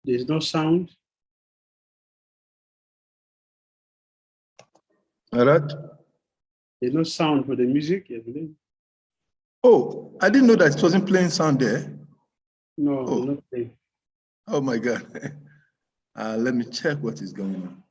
There's no sound. All right. There's no sound for the music, I believe. Oh, I didn't know that it wasn't playing sound there. No, Oh. not playing. Oh my God. Let me check what is going on.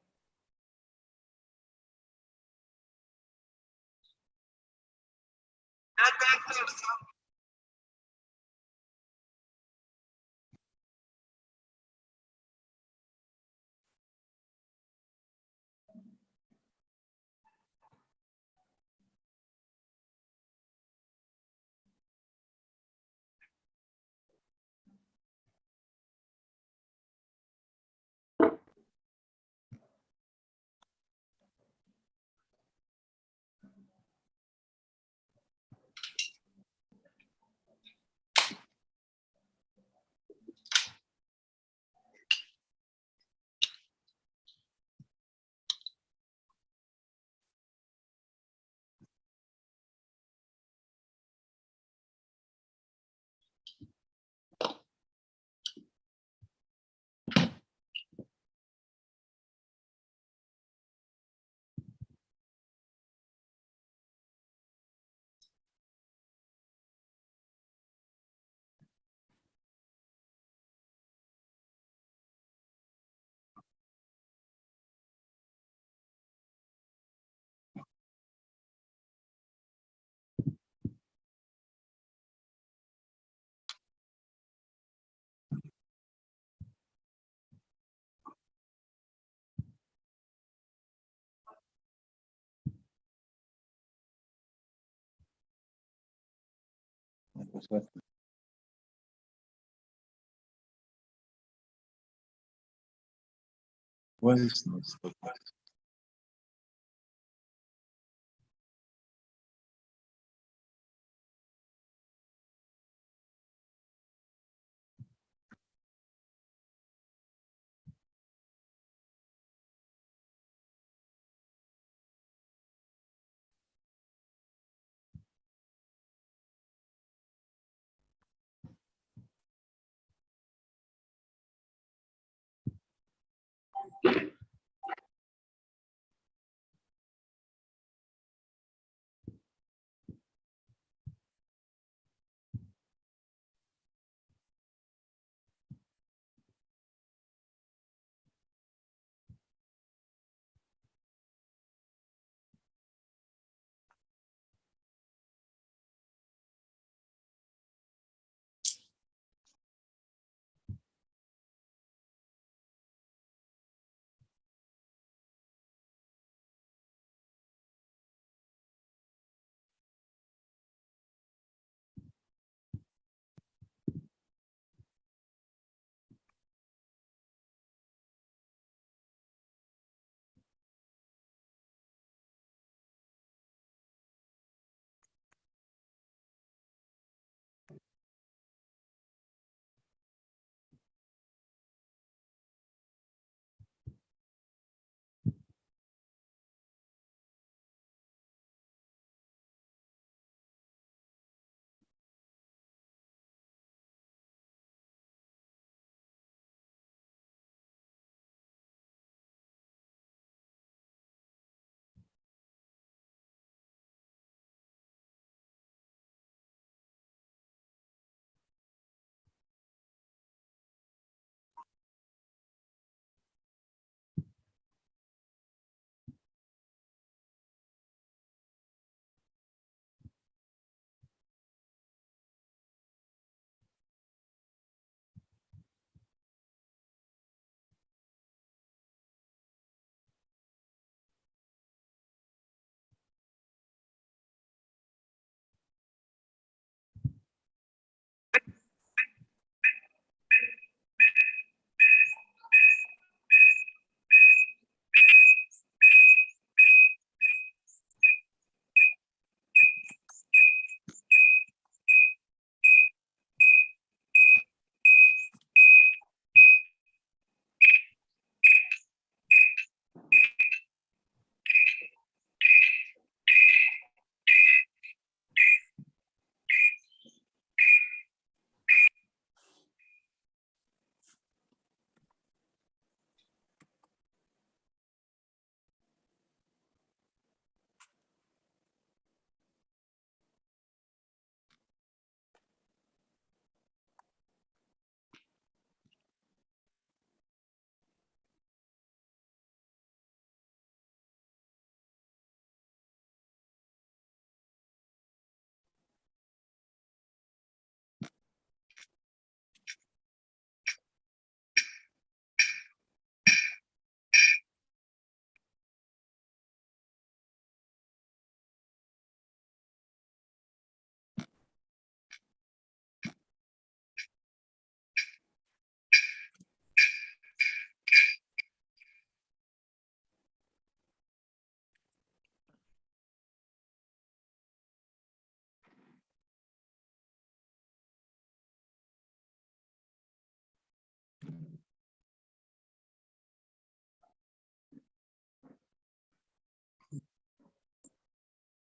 Why is not stopping?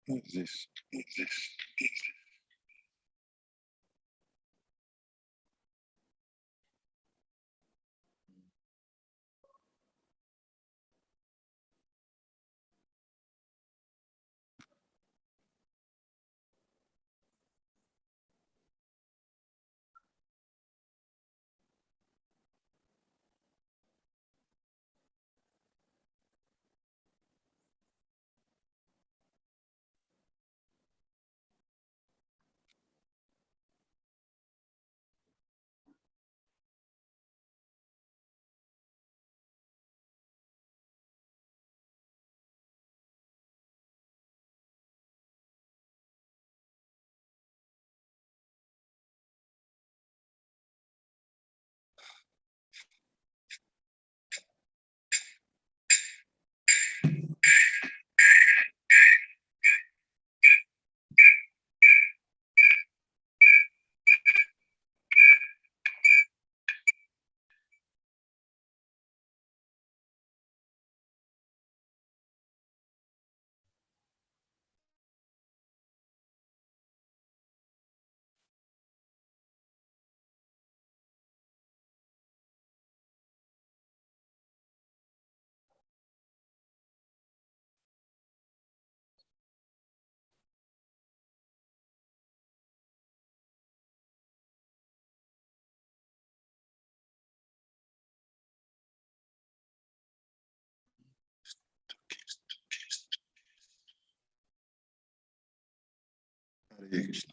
What is this? Hare Krishna.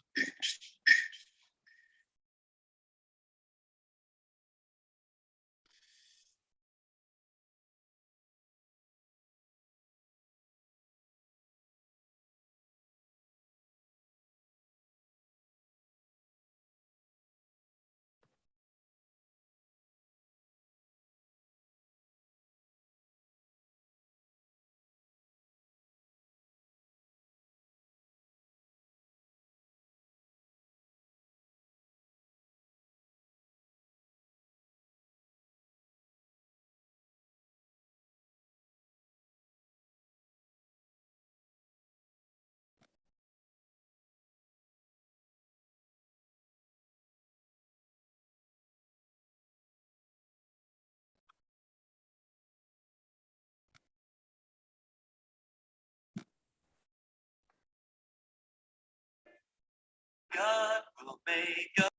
God will make us.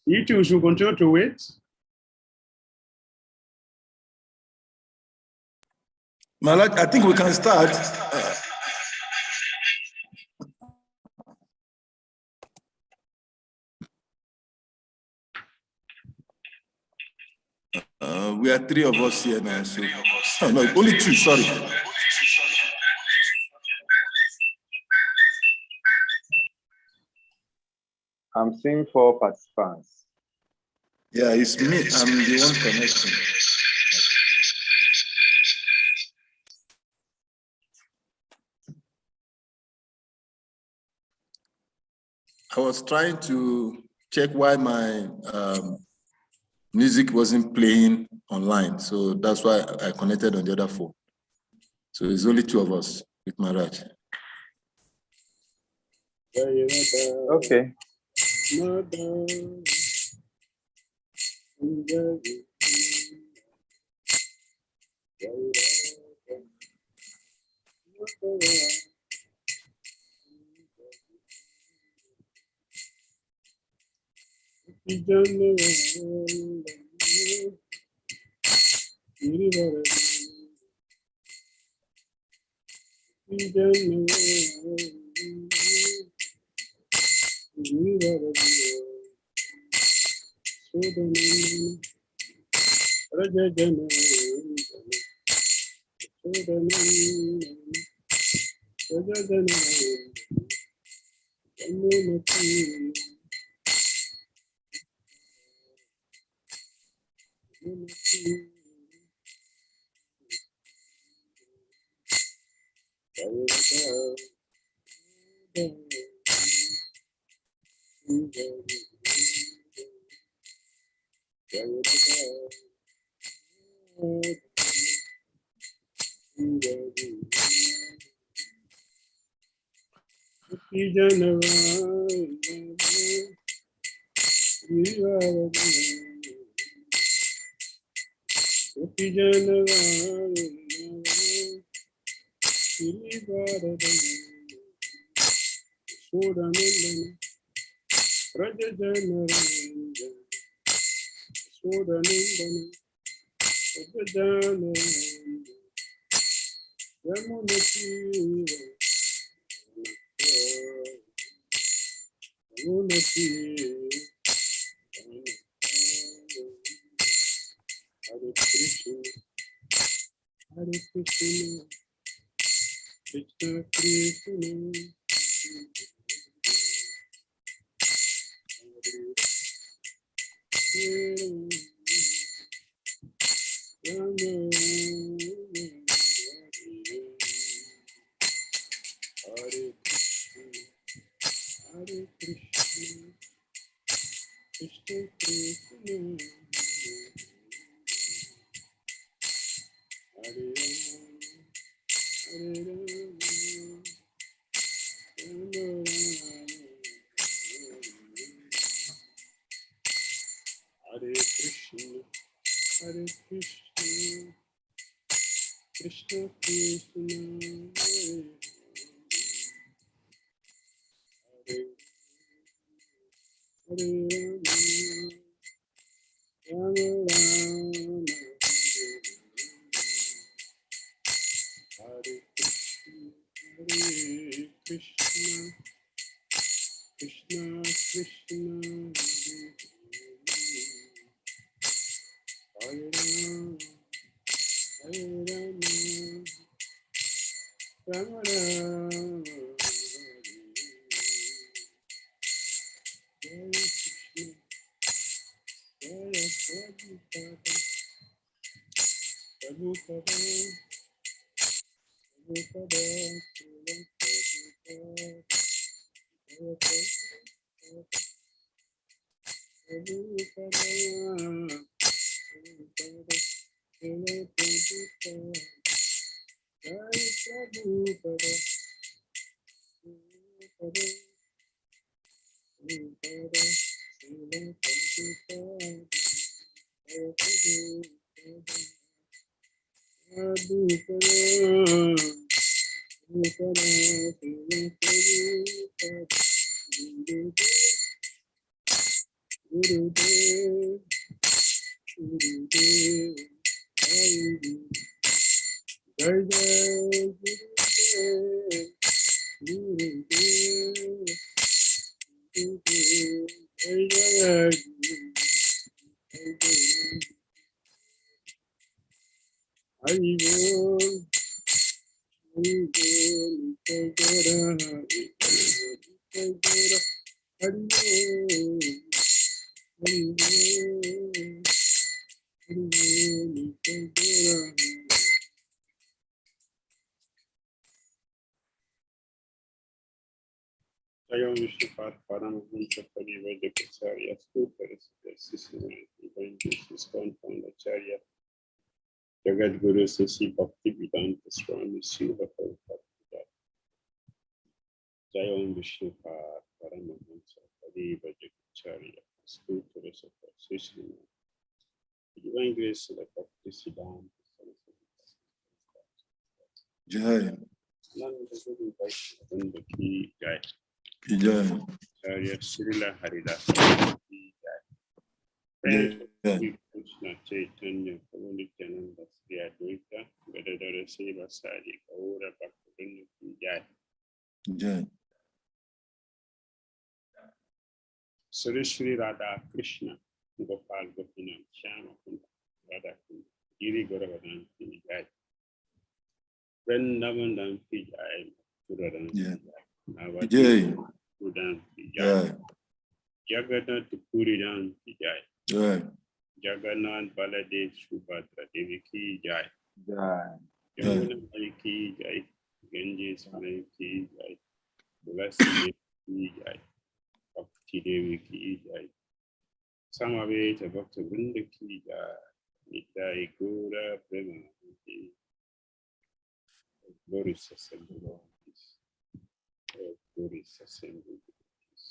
You two should continue to wait. Malak, I think we can start. We are three of us here now. So, oh, no, only two, sorry. I'm seeing 4 participants. Yeah, it's me. I'm the one connecting. I was trying to check why my music wasn't playing online. So that's why I connected on the other phone. So it's only 2 of us with Maharaj. Okay. Jaya Vishnupat Paramahansa Parivajapacharya Stuparasita Sisina Divine Jesus Compound Acharya Jagat Guru Sisi Bhakti Vedanta Swami Srila Prabhupada Jaya Vishnupat Paramahansa Parivajapacharya Stuparasita Sisina Divine Grace of Bhakti Siddhanta Jai. Nanda Guru Vaibhava Ki Jai Jai. Acharya Srila Haridas Ki Jai. Jai. Friends, Krishna Chaitanya Prabhu Nityananda Sri Advaita Gadadara Seva Sari Gaura Bhaktivinoda Ki Jai. Jai. Sri Sri Radha Krishna Gopal Gopinath Shyama Kunda Radha Kunda Giri Garavardhan Ki Jai. Rendamandan Pijay, Puradan, Yeah. Navati, Pudan Pijay, Yeah. Jagannath Puridan Pijay, Yeah. Jagannath Balade Subhadra Devi Ki Jai, Jai. Yamuna Mai Ki Jai, Ganges Mai Ki Jai, Tulasi Ki Jai, Bhakti Devi Ki Jai, Samaveta Bhakta Vrinda Ki Jai, Nitai Gura Premanandi, Glorious Assembly of Peace, glorious Assembly of Peace,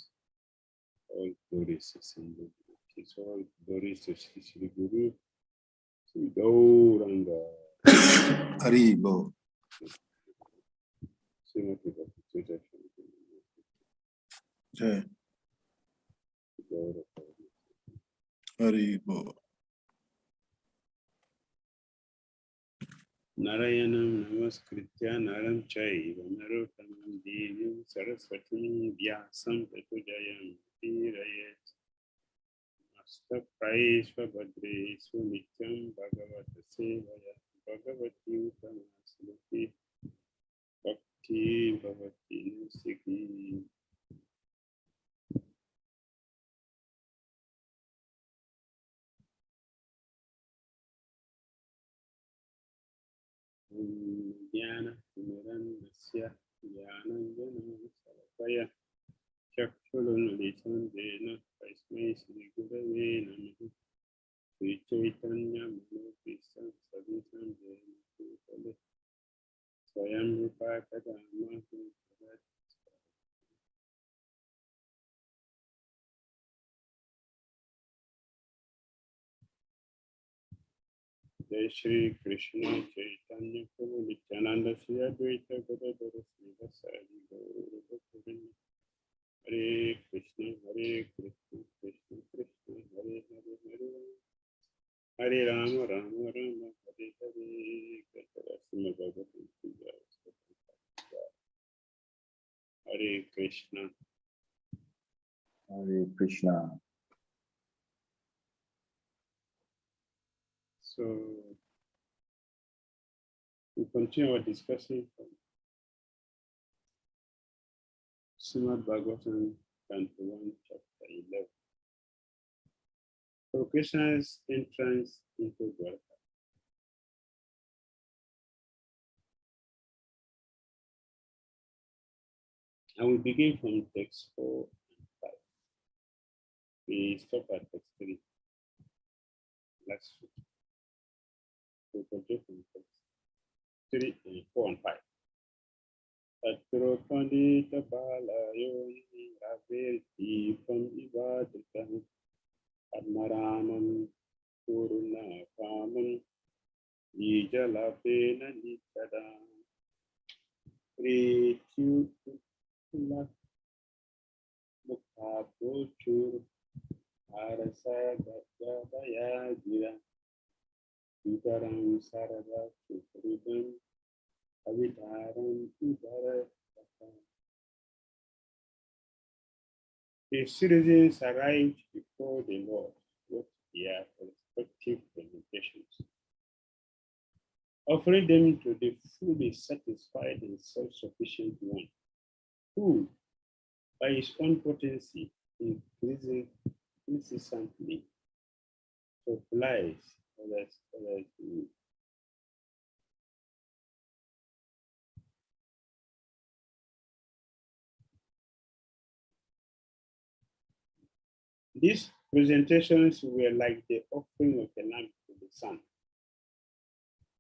all glorious Assembly of Peace, all glorious to Sri Guru, Sri Gauranga, Haribo. Srimati Bhakti Sutta Yeah. Haribo. Narayanam Namaskritya Naram Chaiva Narottamam Devim Saraswatim Vyasam Tato Jayam Dhirayet Master Praise for Badre Sunityam Bhagavata Sevaya Bhagavati Utamasamati Bhakti Bhavati Nusiki. Jnana Timirandasya Jnananjana Salakaya Chakshulunalitan Dena Vaismai Sri Gurave Namaha Sri Chaitanya Manopisam Savitam Dena Putale Swayam Rupa Kadama Jai Shri Krishna Chaitanya Prabhu Nityananda Sri Advaita Gadadara Sri Vasari Gaura Bhaktivinoda Hare Krishna Krishna Krishna Hare Hare Hare Rama Rama Rama Hare Hare Krishna Bhagavatam Hare Krishna. Hare Krishna. So we continue our discussion from Srimad Bhagavatam, Canto 1, Chapter 11. So Krishna's entrance into Dwarka. And we begin from text 4 and 5. We stop at text 3 last week. We continue from text 3 and 4 and 5. Tatro Pandita Balayoni Ravirti from Ivadita Admaramam Puruna Kamam Nijalapena Nitada Pritu Mukhapochur Arasa Gadaya Dhira Udaram Sarada Chukrudam Avitaram Udara. The citizens arrived before the Lord with their respective presentations, offering them to the fully satisfied and self-sufficient one, who, by his own potency, increasing incessantly, supplies others' needs. These presentations were like the offering of a lamp to the sun.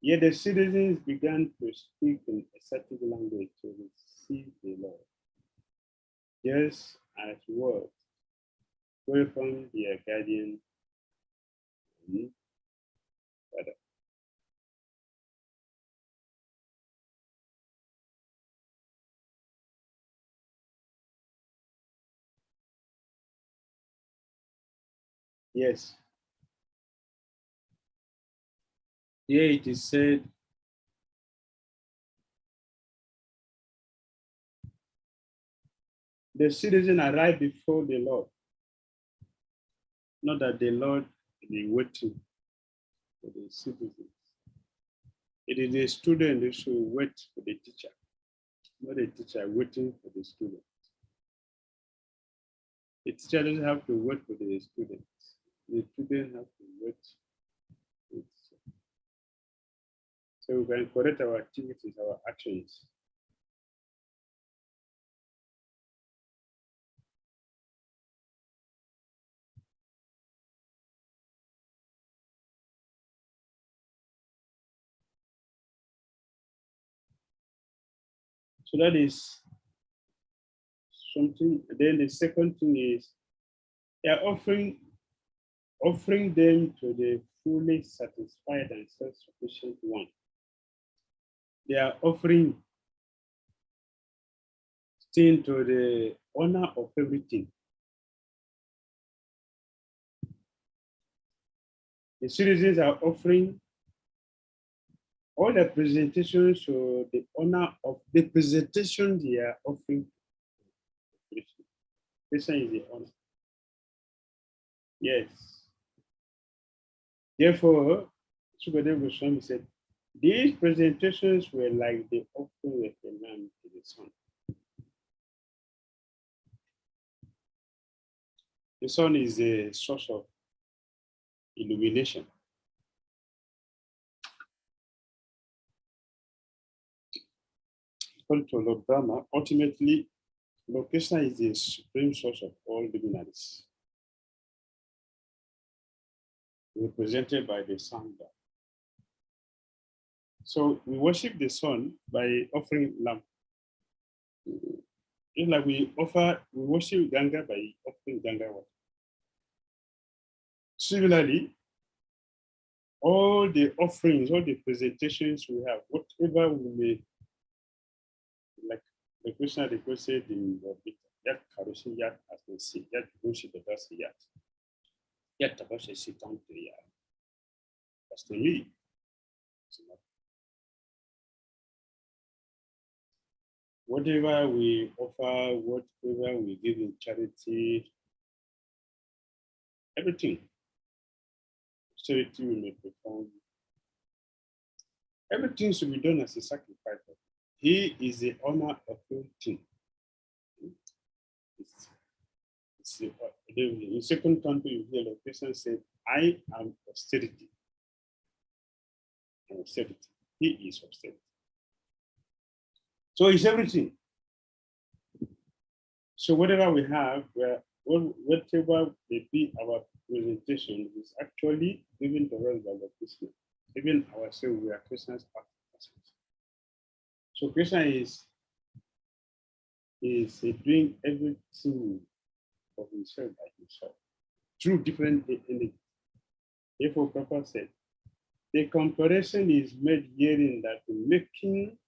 Yet the citizens began to speak in assertive language to receive the Lord, just as words welcome their guardian and father. Yes. Here it is said, the citizen arrived before the Lord. Not that the Lord is waiting for the citizens. It is the student who should wait for the teacher, not the teacher waiting for the student. The teacher doesn't have to wait for the student. The student has to wait for the teacher. So we can correct our activities, our actions. So that is something. Then the second thing is they are offering them to the fully satisfied and self-sufficient one. They are offering thing to the owner of everything. The citizens are offering all the presentations to the owner of the presentation they are offering. Krishna is the owner. Yes. Therefore, Sukadeva Swami said, these presentations were like the offering of a lamb to the sun. The sun is a source of illumination. According to Lord Brahma, ultimately, Lord Krishna is the supreme source of all luminaries, represented by the sun god. So we worship the sun by offering lamp. Just like we worship Ganga by offering Ganga water. Similarly, all the offerings, all the presentations we have, whatever we may, like the Krishna requested in the Bhakti, yat karoshi yat asnesi, yat bushi dadasi yat tabashe sitanti yat. That's to me. Whatever we offer, whatever we give in charity, everything, charity we may perform, everything should be done as a sacrifice. He is the owner of everything. In second country, you hear the person say, I am austerity. And austerity. He is austerity. So it's everything. So whatever we have, whatever may be our presentation is actually given to us by the Krishna. Even ourselves, we are Krishna's partners. So Krishna is doing everything of himself by himself through different energies. Therefore, Prabhupada said, the comparison is made herein that making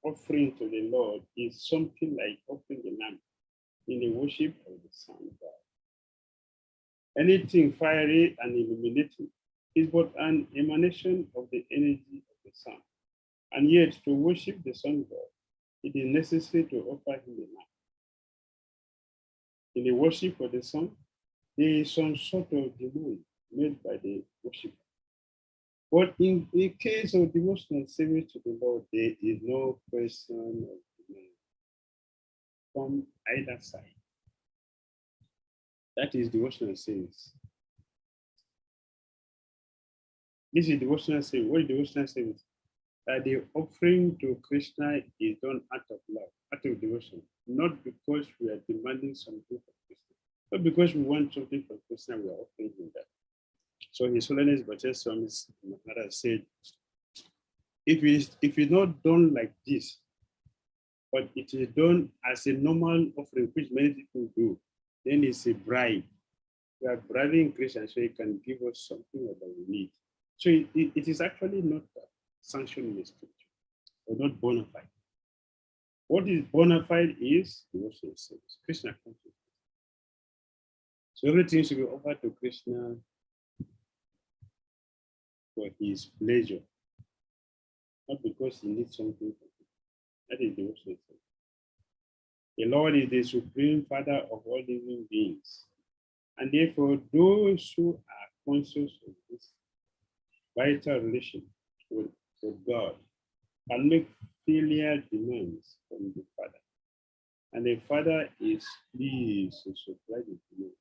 offering to the Lord is something like offering a lamb in the worship of the sun god. Anything fiery and illuminating is but an emanation of the energy of the sun. And yet, to worship the sun god, it is necessary to offer him a lamb. In the worship of the sun, there is some sort of demand made by the worshipper. But in the case of devotional service to the Lord, there is no question of demand from either side. That is devotional service. This is devotional service. What is devotional service? That the offering to Krishna is done out of love, out of devotion, not because we are demanding something from Krishna, but because we want something from Krishna, we are offering him that. So His Holiness Bhakti Swami Maharaj said, if it's not done like this, but it is done as a normal offering, which many people do, then it's a bribe. We are bribing Krishna so he can give us something that we need. So it is actually not sanctioned in the scripture, or not bona fide. What is bona fide is devotional service. Krishna comes to. So everything should be offered to Krishna for his pleasure, not because he needs something from him. That is devotional service. The Lord is the supreme Father of all living beings. And therefore, those who are conscious of this vital relation with for God and make filial demands from the Father. And the Father is pleased to supply the demand.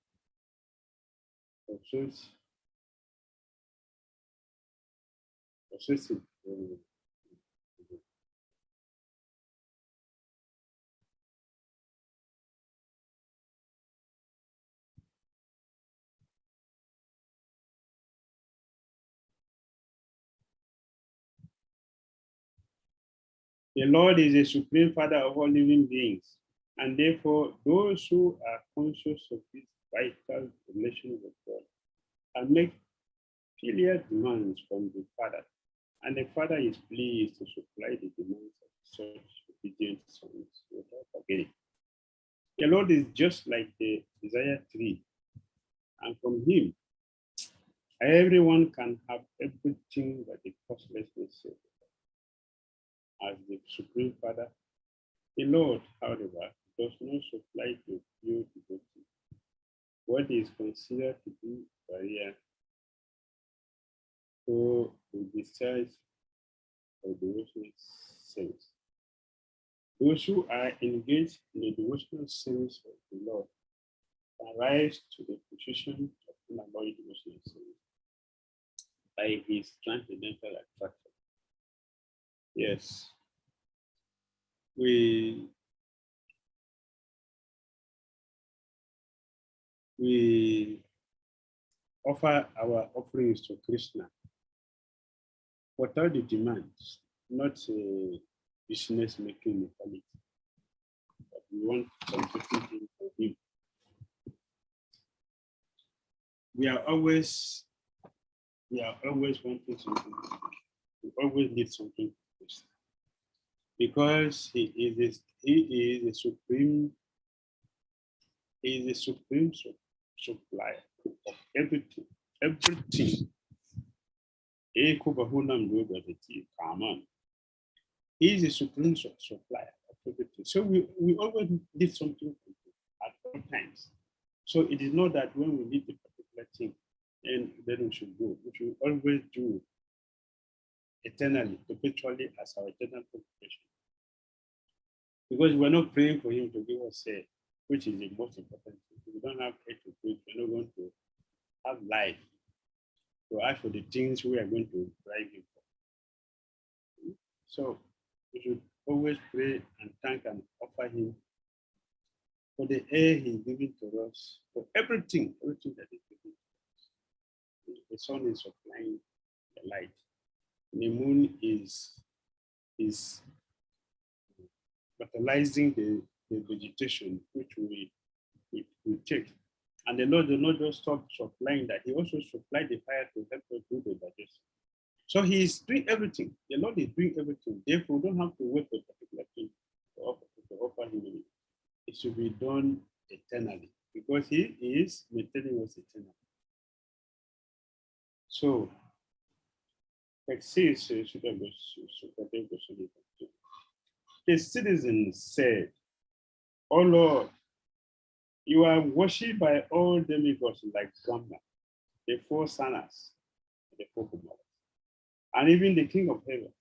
The Lord is the supreme Father of all living beings, and therefore those who are conscious of this vital relation with God and make filial demands from the Father, and the Father is pleased to supply the demands of such obedient sons without forgetting. The Lord is just like the desire tree, and from him everyone can have everything that the costlessness of as the Supreme Father. The Lord, however, does not supply to pure devotee what is considered to be barrier to the discharge of devotional service. Those who are engaged in the devotional service of the Lord can rise to the position of unalloyed devotional service by his transcendental attraction. Yes, we offer our offerings to Krishna without the demands, not a business making mentality. But we want something from him. We are always wanting something. We always need something from Krishna. Because he is the supreme supplier of everything. Everything. He is the supreme supplier of everything. So we always need something at all times. So it is not that when we need a particular thing, and then we should go. We should always do eternally, perpetually as our eternal preoccupation. Because we're not praying for him to give us a, which is the most important thing. If we don't have air to breathe, we're not going to have life to ask for the things we are going to drive him for. So we should always pray and thank and offer him for the air he's giving to us, for everything that he's giving to us. The sun is supplying the light. The moon is fertilizing the vegetation which we take. And the Lord will not just stop supplying that, he also supplied the fire to help us do the digestion. So he is doing everything. The Lord is doing everything. Therefore, we don't have to wait for a particular thing to offer him. It should be done eternally because he is maintaining us eternally. So, the citizen said, "Oh Lord, you are worshipped by all demigods like Brahma, the four Sanas, the four Kumaras, and even the King of Heaven.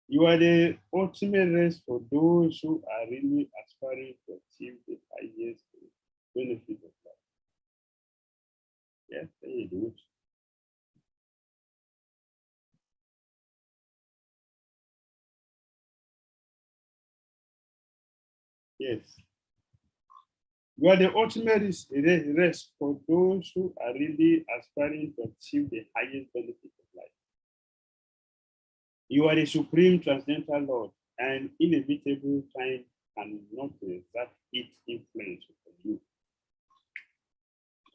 You are the ultimate rest for those who are really aspiring to achieve the highest benefit of life." Yes, there you do. Yes. You are the ultimate rest for those who are really aspiring to achieve the highest benefit of life. You are the supreme transcendental Lord, and inevitable time cannot exert its influence upon you.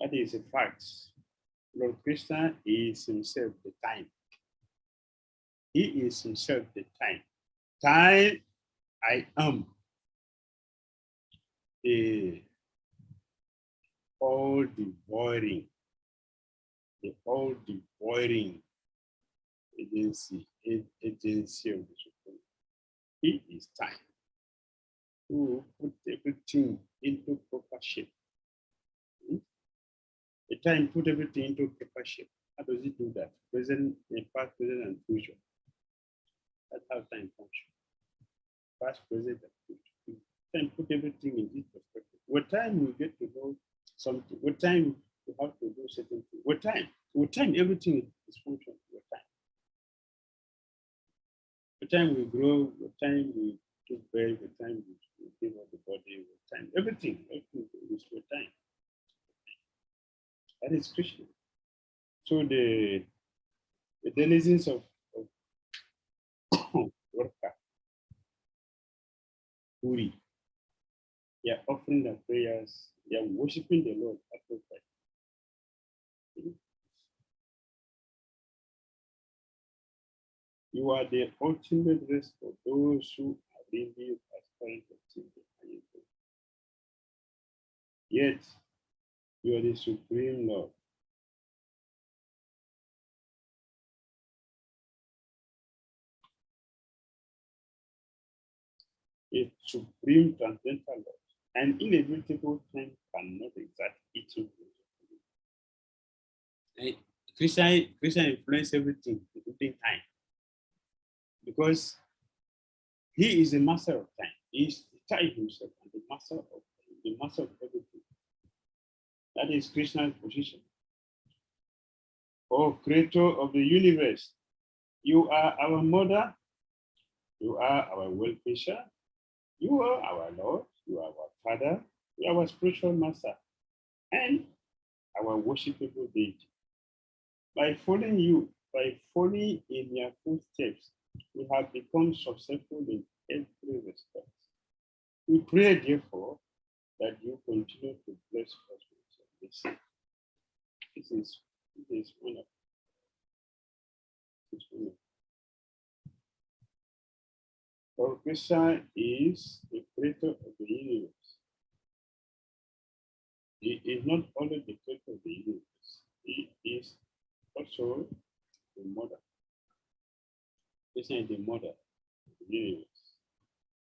That is a fact. Lord Krishna is himself the time. He is himself the time. Time, I am. The all-devouring agency of the Supreme. He is time to put everything into proper shape. The time put everything into proper shape. How does it do that? Present, past, present, and future. That's how time functions. Past, present, and future. You can put everything in this perspective. With time, you get to know something. With time, you have to do certain things. With time, everything is functional. With time. With time, we grow. With time, we give birth. With time, we give up the body. With time, everything is with time. That is Krishna. So the denizens of Warka, Puri, they are offering their prayers, they are worshiping the Lord at all times. You are the ultimate rest for those who are really aspiring to achieve the highest goal. Yet, you are the supreme Lord. A supreme transcendental Lord. An inevitable time cannot exact its own. Krishna influences everything, including time. Because he is the master of time. He is time himself and the master of everything. That is Krishna's position. Oh, creator of the universe, you are our mother, you are our well-wisher, you are our Lord, you are our Father, you are our spiritual master, and our worshipable deity. By following you, by following in your footsteps, we have become successful in every respect. We pray, therefore, that you continue to bless us with this. This is wonderful. This is wonderful. For Krishna is the creator of the universe. He is not only the creator of the universe, he is also the mother. Krishna is the mother of the universe.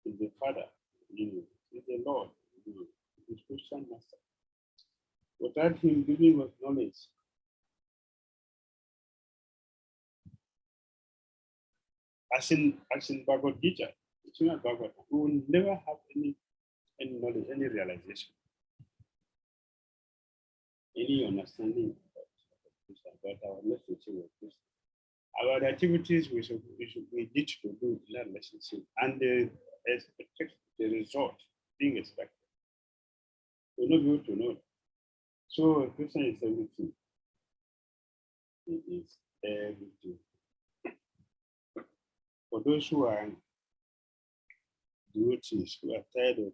He is the father of the universe. He is the Lord of the universe. He is spiritual master. Without him giving us knowledge, as in Bhagavad Gita, it's not Bhagavad, we will never have any knowledge, any realization, any understanding about our relationship with Krishna. About activities we need to do in that relationship, and the result being expected. We'll not be able to know. So Krishna is everything. He is everything. For those who are devotees, who are tired of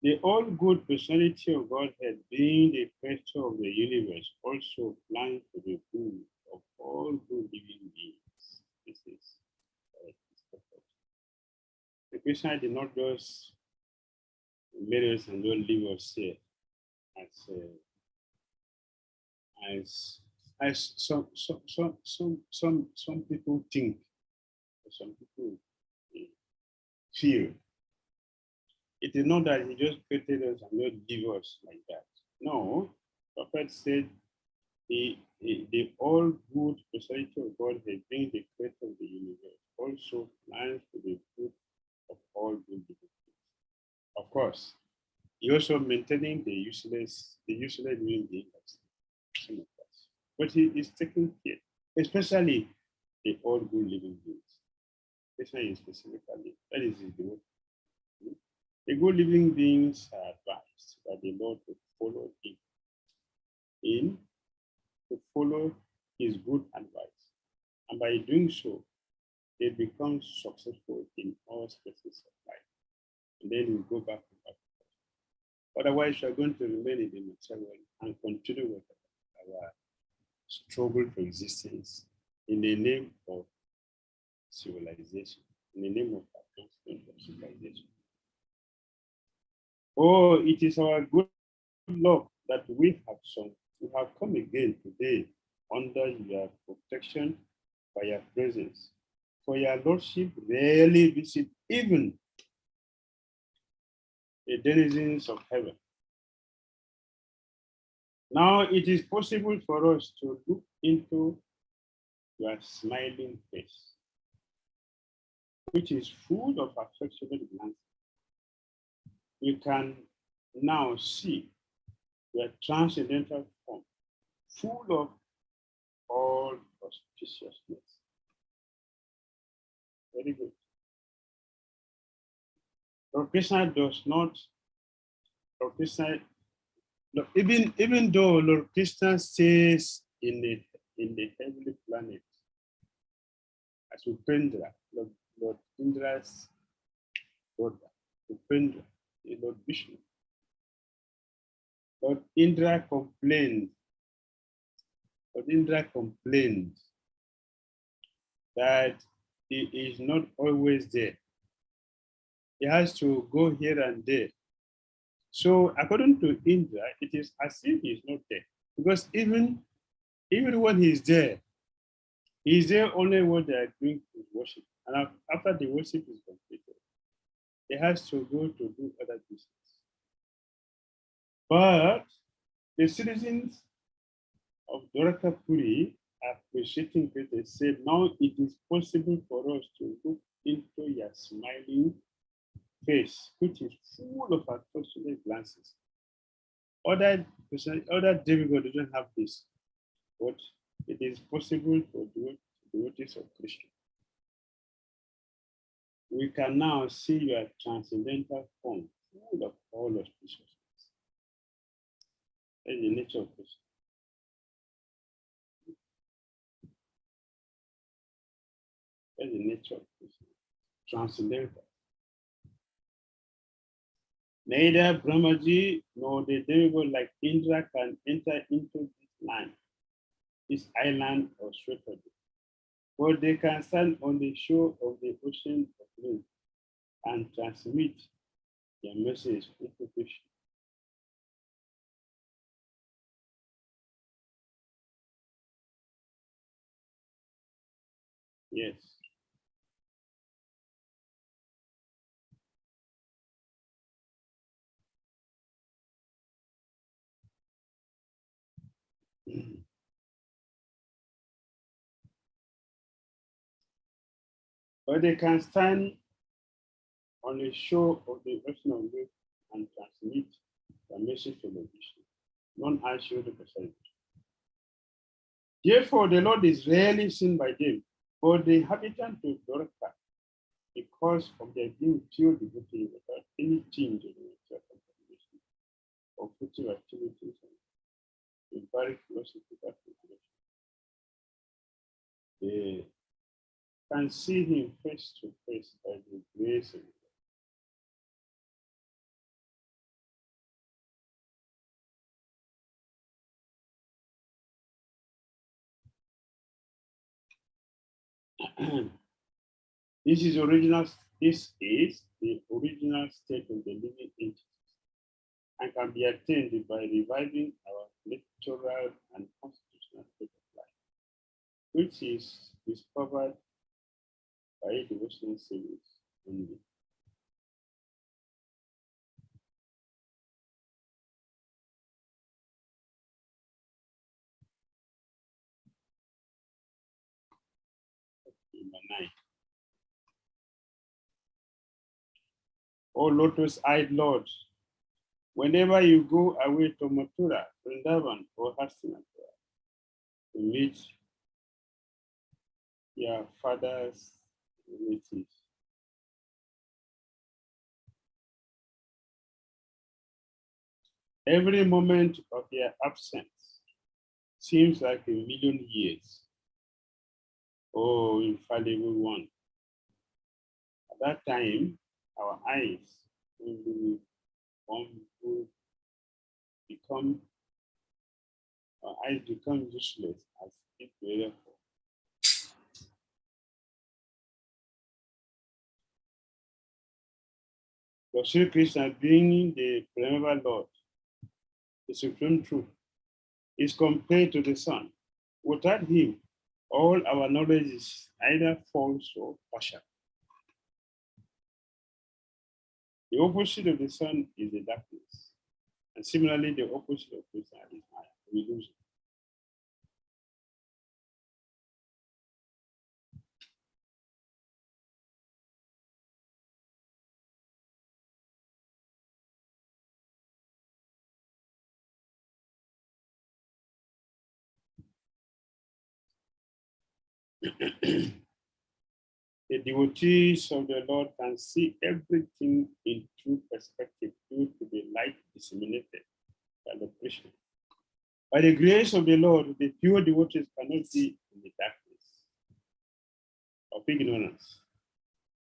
the all-good personality of Godhead, being the creator of the universe, also plans for the good of all good living beings. This is the Krishna did not just made us and don't leave us here as some people think, or some people feel. It is not that he just created us and not leave us like that. No, Prophet said the all good personality of God has been the creator of the universe, also plans for the good of all good beings. Of course, he also maintaining the useless living beings, some of us. But he is taking care, especially the all good living beings. Especially specifically, that is his growth. The good living beings are advised by the Lord to follow him in to follow his good advice. And by doing so, they become successful in all spaces of life. And then we go back to that. Otherwise, we are going to remain in the material and continue with our struggle for existence in the name of civilization, in the name of advancement of civilization. Oh, it is our good luck that we have come again today under your protection by your presence. For your Lordship rarely visit even the denizens of heaven. Now it is possible for us to look into your smiling face, which is full of affectionate glances. You can now see your transcendental form, full of all auspiciousness. Very good. Lord Krishna does not, Lord Krishna, even though Lord Krishna stays in the heavenly planet as Upendra, Lord Indra's brother, Upendra, Lord Vishnu. Lord Indra complained that he is not always there. He has to go here and there. So according to Indra, it is as if he is not there. Because even when he's there only when they are doing his worship. And after the worship is completed, he has to go to do other business. But the citizens of Dwarakapuri are appreciating it. They said, now it is possible for us to look into your smiling face, which is full of affectionate glances. Other demigods don't have this, but it is possible for devotees of Krishna. We can now see your transcendental form, full of all auspiciousness. That is the nature of Krishna. That's the nature of Krishna. Transcendental. Neither Brahmaji nor the demigod like Indra can enter into this land, this island of Shwetaji. But they can stand on the shore of the ocean of wind and transmit their message into Krishna. Yes. But they can stand on the shore of the ocean of wind and transmit their message to the Krishna. Non-Ashura. Therefore, the Lord is rarely seen by them, but the inhabitants of Dwarka, because of their being pure devotee without any change in the nature of contamination or future activities and empiric philosophical calculation. They can see him face to face by the grace of God. This is the original state of the living entities and can be attained by reviving our electoral and constitutional state of life, which is discovered by devotional service only. Number 9. O lotus-eyed Lord, whenever you go away to Mathura, Vrindavan, or Hastinapura to meet your father's relatives, every moment of your absence seems like a million years. Oh, infallible one. At that time, our eyes will become useless as if therefore. But Sri Krishna, being the primeval Lord, the supreme truth, is compared to the sun. Without him, all our knowledge is either false or partial. The opposite of the sun is the darkness. And similarly, the opposite of Krishna is illusion. The devotees of the Lord can see everything in true perspective due to the light disseminated by the Krishna. By the grace of the Lord, the pure devotees cannot be in the darkness of ignorance.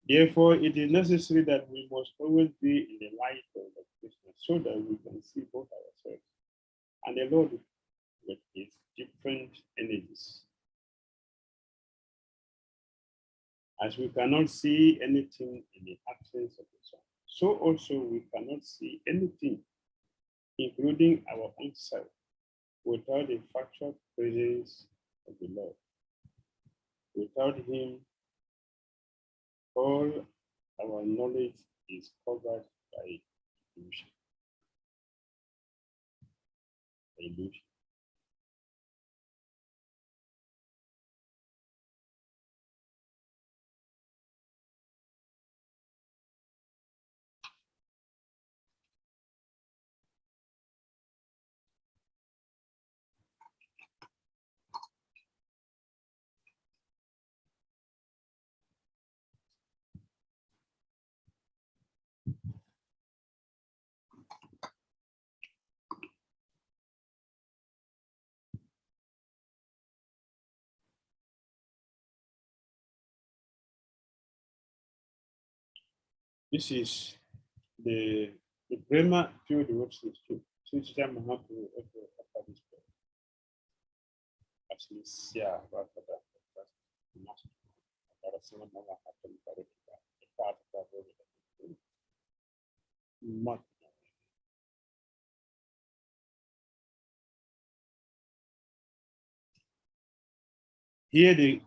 Therefore, it is necessary that we must always be in the light of the Krishna so that we can see both ourselves and the Lord with his different energies. As we cannot see anything in the absence of the sun, so also we cannot see anything, including our own self, without the factual presence of the Lord. Without him, all our knowledge is covered by illusion. Illusion. This is the Brahma pure devotion is Sri Mahaprabhu after this prayer. Actually, Sia Vakada, Master, Parasama Nava Hatam Parakita, the part of the here the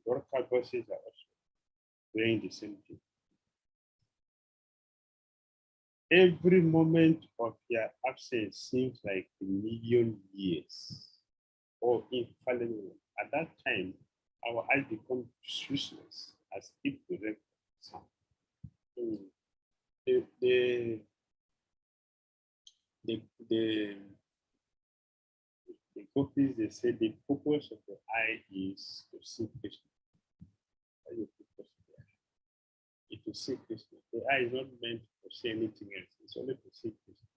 Dorka verses are also saying the same thing. Every moment of your absence seems like a million years or infallible. At that time, our eyes become useless as if we read sound. The gopis, they say the purpose of the eye is to see Krishna. That is the purpose of the eye. It's to see Krishna. The eye is not meant to see anything else. It's only to see Krishna.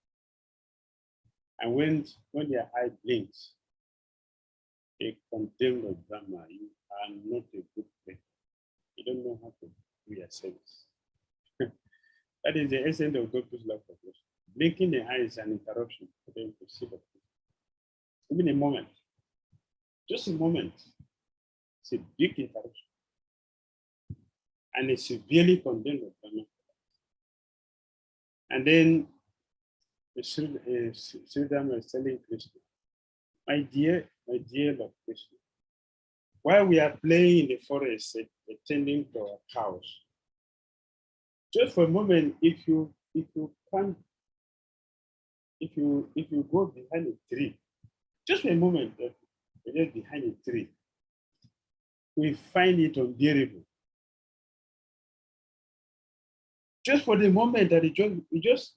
And when your eye blinks, a condemned of Brahma, you are not a good person. You don't know how to do your service. That is the essence of Gopi's love for Krishna. Blinking the eye is an interruption for them to see the Krishna. Even a moment, just a moment, it's a big interruption. And it's severely condemned of Brahma. And then Sridhar is telling Krishna, my dear Lord Krishna, while we are playing in the forest, attending to our cows, just for a moment, if you go behind a tree, just for a moment, just behind a tree, we find it unbearable. Just for the moment that we just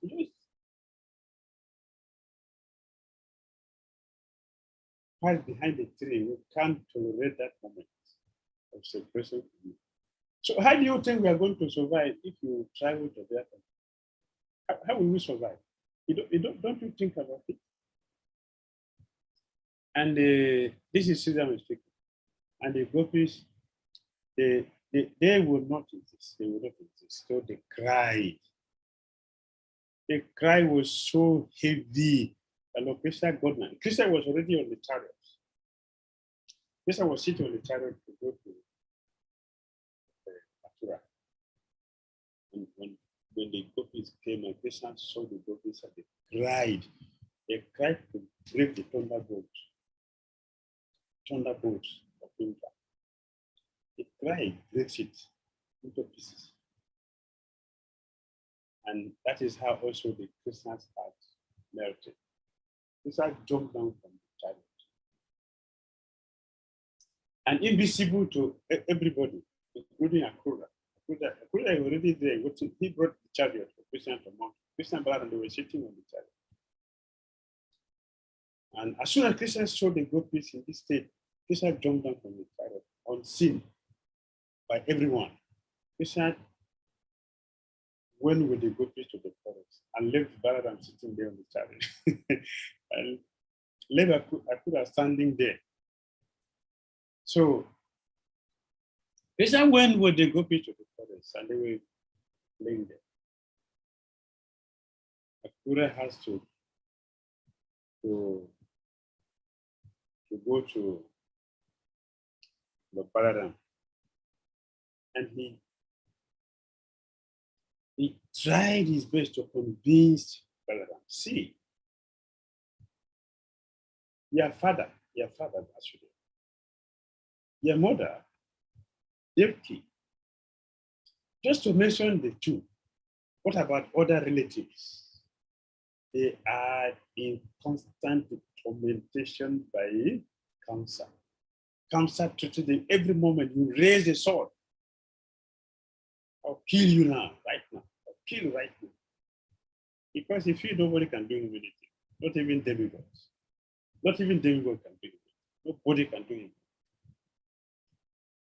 pass behind the tree, we can't tolerate that moment of separation from you. So how do you think we are going to survive if you travel to that? How will we survive? Don't you think about it? And this is Susan speaking. And the gopis, they will not exist. They will not exist. So they cried. The cry was so heavy. And Krishna got now. Krishna was already on the chariot. Krishna was sitting on the chariot to go to Mathura. And when the gopis came and Krishna saw the gopis and they cried. They cried to break the thunderbolts of Indra. They cried, breaks it into pieces. And that is how also the Krishna's heart melted. Krishna jumped down from the chariot. And invisible to everybody, including Akura. Akura was already there. He brought the chariot for Krishna to mount. Krishna and Balaram, they were sitting on the chariot. And as soon as Krishna saw the gopis in this state, Krishna jumped down from the chariot, unseen by everyone. Krishna went with the gopis to the forest and left Balaram sitting there on the chariot. And left Akura standing there. So Krishna went with the gopis to the forest and they were laying there. Akura has to go to the Balaram. And he tried his best to convince Balaram. See, your father, actually, your mother, Devki, just to mention the two, what about other relatives? They are in constant tormentation by Kamsa. Kamsa treated them every moment. You raise a sword. I'll kill you now, right now. I'll kill you right now. Because if you, nobody can do him anything. Not even demigods. Not even demigods can do him. Nobody can do him.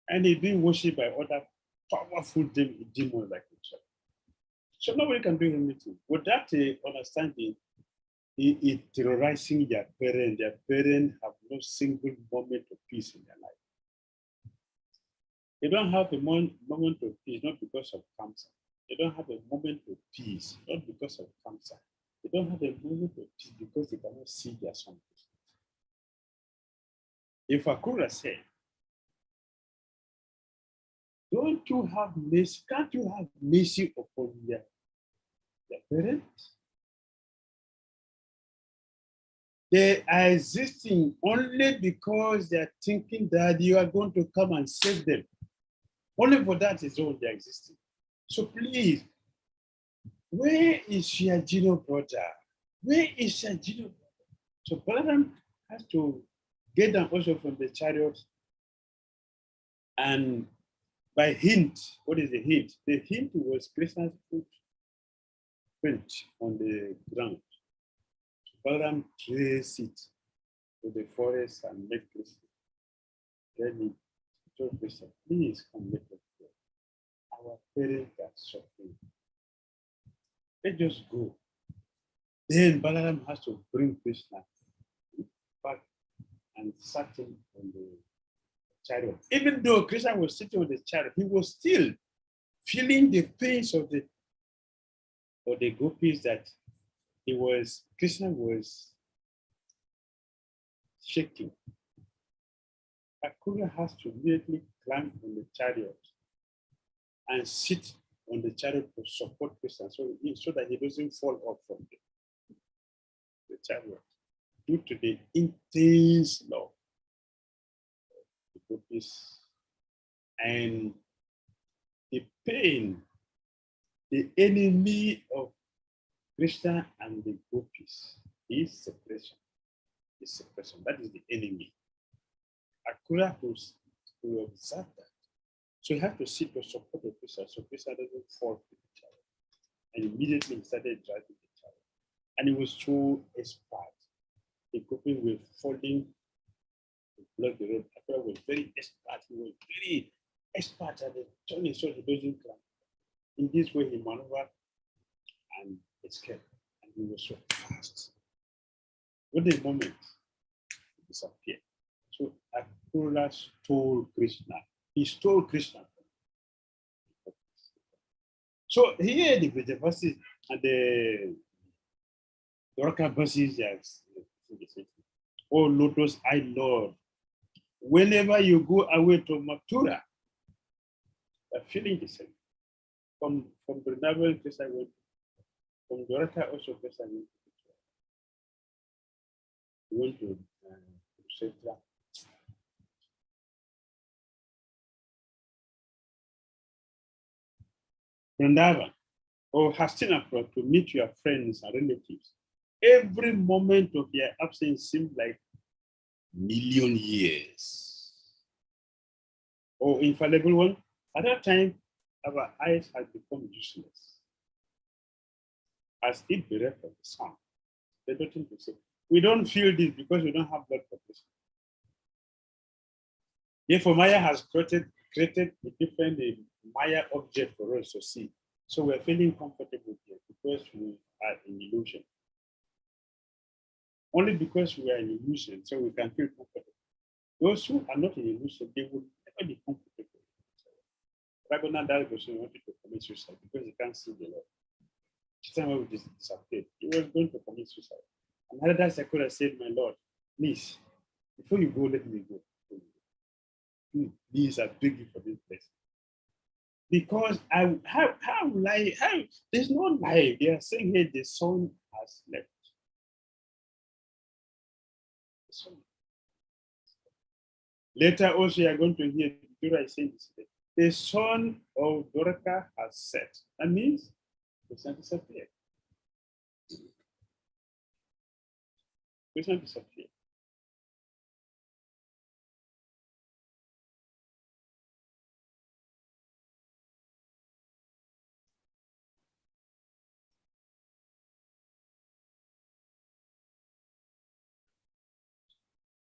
And he's being worshipped by other powerful demons like himself. So nobody can do him anything. With that understanding, he is terrorizing their parents. Their parents have no single moment of peace in their life. They don't have a moment of peace, not because of cancer. They don't have a moment of peace, not because of cancer. They don't have a moment of peace because they cannot see their son. If Akura said, don't you have mercy? Can't you have mercy upon their parents? They are existing only because they are thinking that you are going to come and save them. Only for that is all they are existing. So please, where is your Gino brother? Where is your Gino brother? So Balaram has to get down also from the chariot, and by hint, what is the hint? The hint was Krishna's footprint on the ground. So Balaram traced it to the forest and met Krishna. Then he told Krishna, please come let us go. Our parents are suffering. Let's just go. Then Balaram has to bring Krishna back and sat him on the chariot. Even though Krishna was sitting on the chariot, he was still feeling the pains of the gopis that Krishna was shaking. Akura has to immediately climb on the chariot and sit on the chariot to support Krishna so that he doesn't fall off from the chariot due to the intense love of the gopis and the pain. The enemy of Krishna and the gopis is separation. That is the enemy. Akura will observe that. So you have to sit to support the Krishna so Krishna doesn't fall to the chariot. And immediately he started driving the chariot. And he was so expert. The gopis were falling to block the road. Akura was very expert. He was very expert at the turning so he doesn't climb. In this way he maneuvered and escaped. And he was so fast. With the moment, he disappeared. So Akrura stole Krishna. He stole Krishna. So here the verses and the Dwarka verses, yes. Oh, Lotus, I Lord. Whenever you go away to Mathura, the feeling the same. From Vrindavan, first I went. From Dwarka also, first I went. We went to Kshetra. Vrindavan or Hastinapur to meet your friends and relatives. Every moment of your absence seemed like million years. Oh, infallible one. At that time, our eyes had become useless, as if bereft of the sun. They don't think to say, we don't feel this because we don't have blood population. Therefore, Maya has created a different Maya object for us to see. So we're feeling comfortable here because we are in illusion. Only because we are in illusion, so we can feel comfortable. Those who are not in illusion, they will never be comfortable. Raghunath Das Goswami wanted to commit suicide because he can't see the Lord. Somehow he disappeared. He was going to commit suicide. And Haridas Sakura said, my Lord, please, before you go, let me go. Please, I beg you for this place. Because there's no life. They are saying here the sun has left. The sun. Later also you are going to hear Dhira saying this. The sun of Dwarka has set. That means the sun disappeared. The sun disappeared.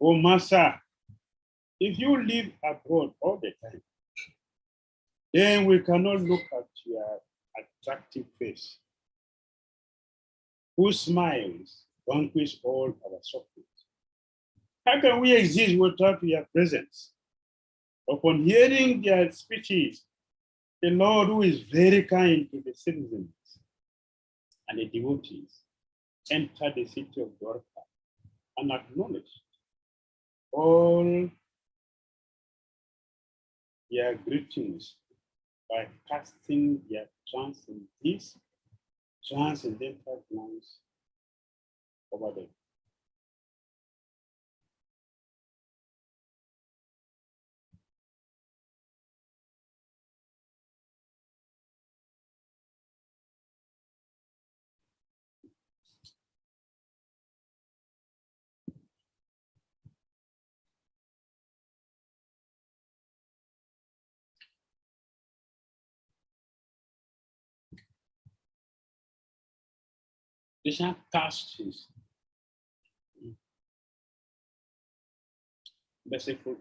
Oh, Master, if you live abroad all the time, then we cannot look at your attractive face, whose smiles vanquish all our sufferings. How can we exist without your presence? Upon hearing their speeches, the Lord, who is very kind to the citizens and the devotees, entered the city of Dwarka and acknowledged all their greetings by casting their transcendental glance over them. Krishna cast his merciful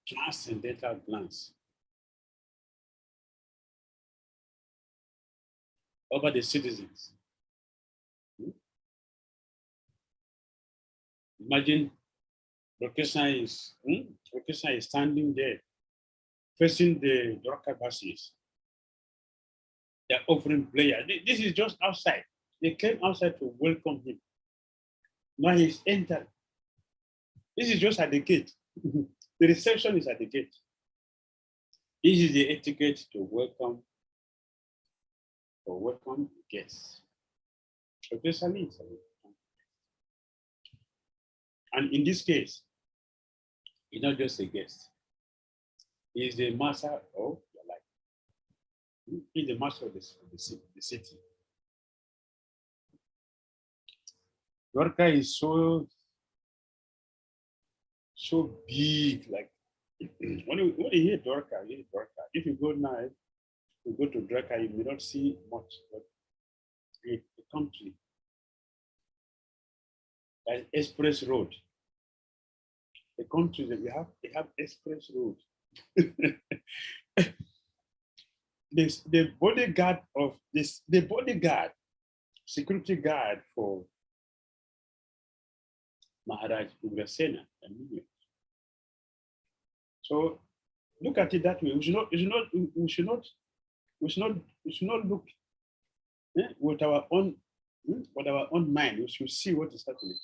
transcendental glance over the citizens. Imagine Krishna is standing there facing the Dwarkavasis. They're offering prayer. This is just outside. They came outside to welcome him. Now he's entered. This is just at the gate. The reception is at the gate. This is the etiquette to welcome guests. Especially, and in this case, he's not just a guest. He is the master of your life. He's the master of the city. Dwarka is so big. Like when you hear Dwarka, you hear Dwarka. If you go now, you go to Dwarka, you may not see much, but the country, like express road. The country that we have express road. The bodyguard security guard for Maharaj Ugrasena. So look at it that way. We should not look with our own mind. We should see what is happening.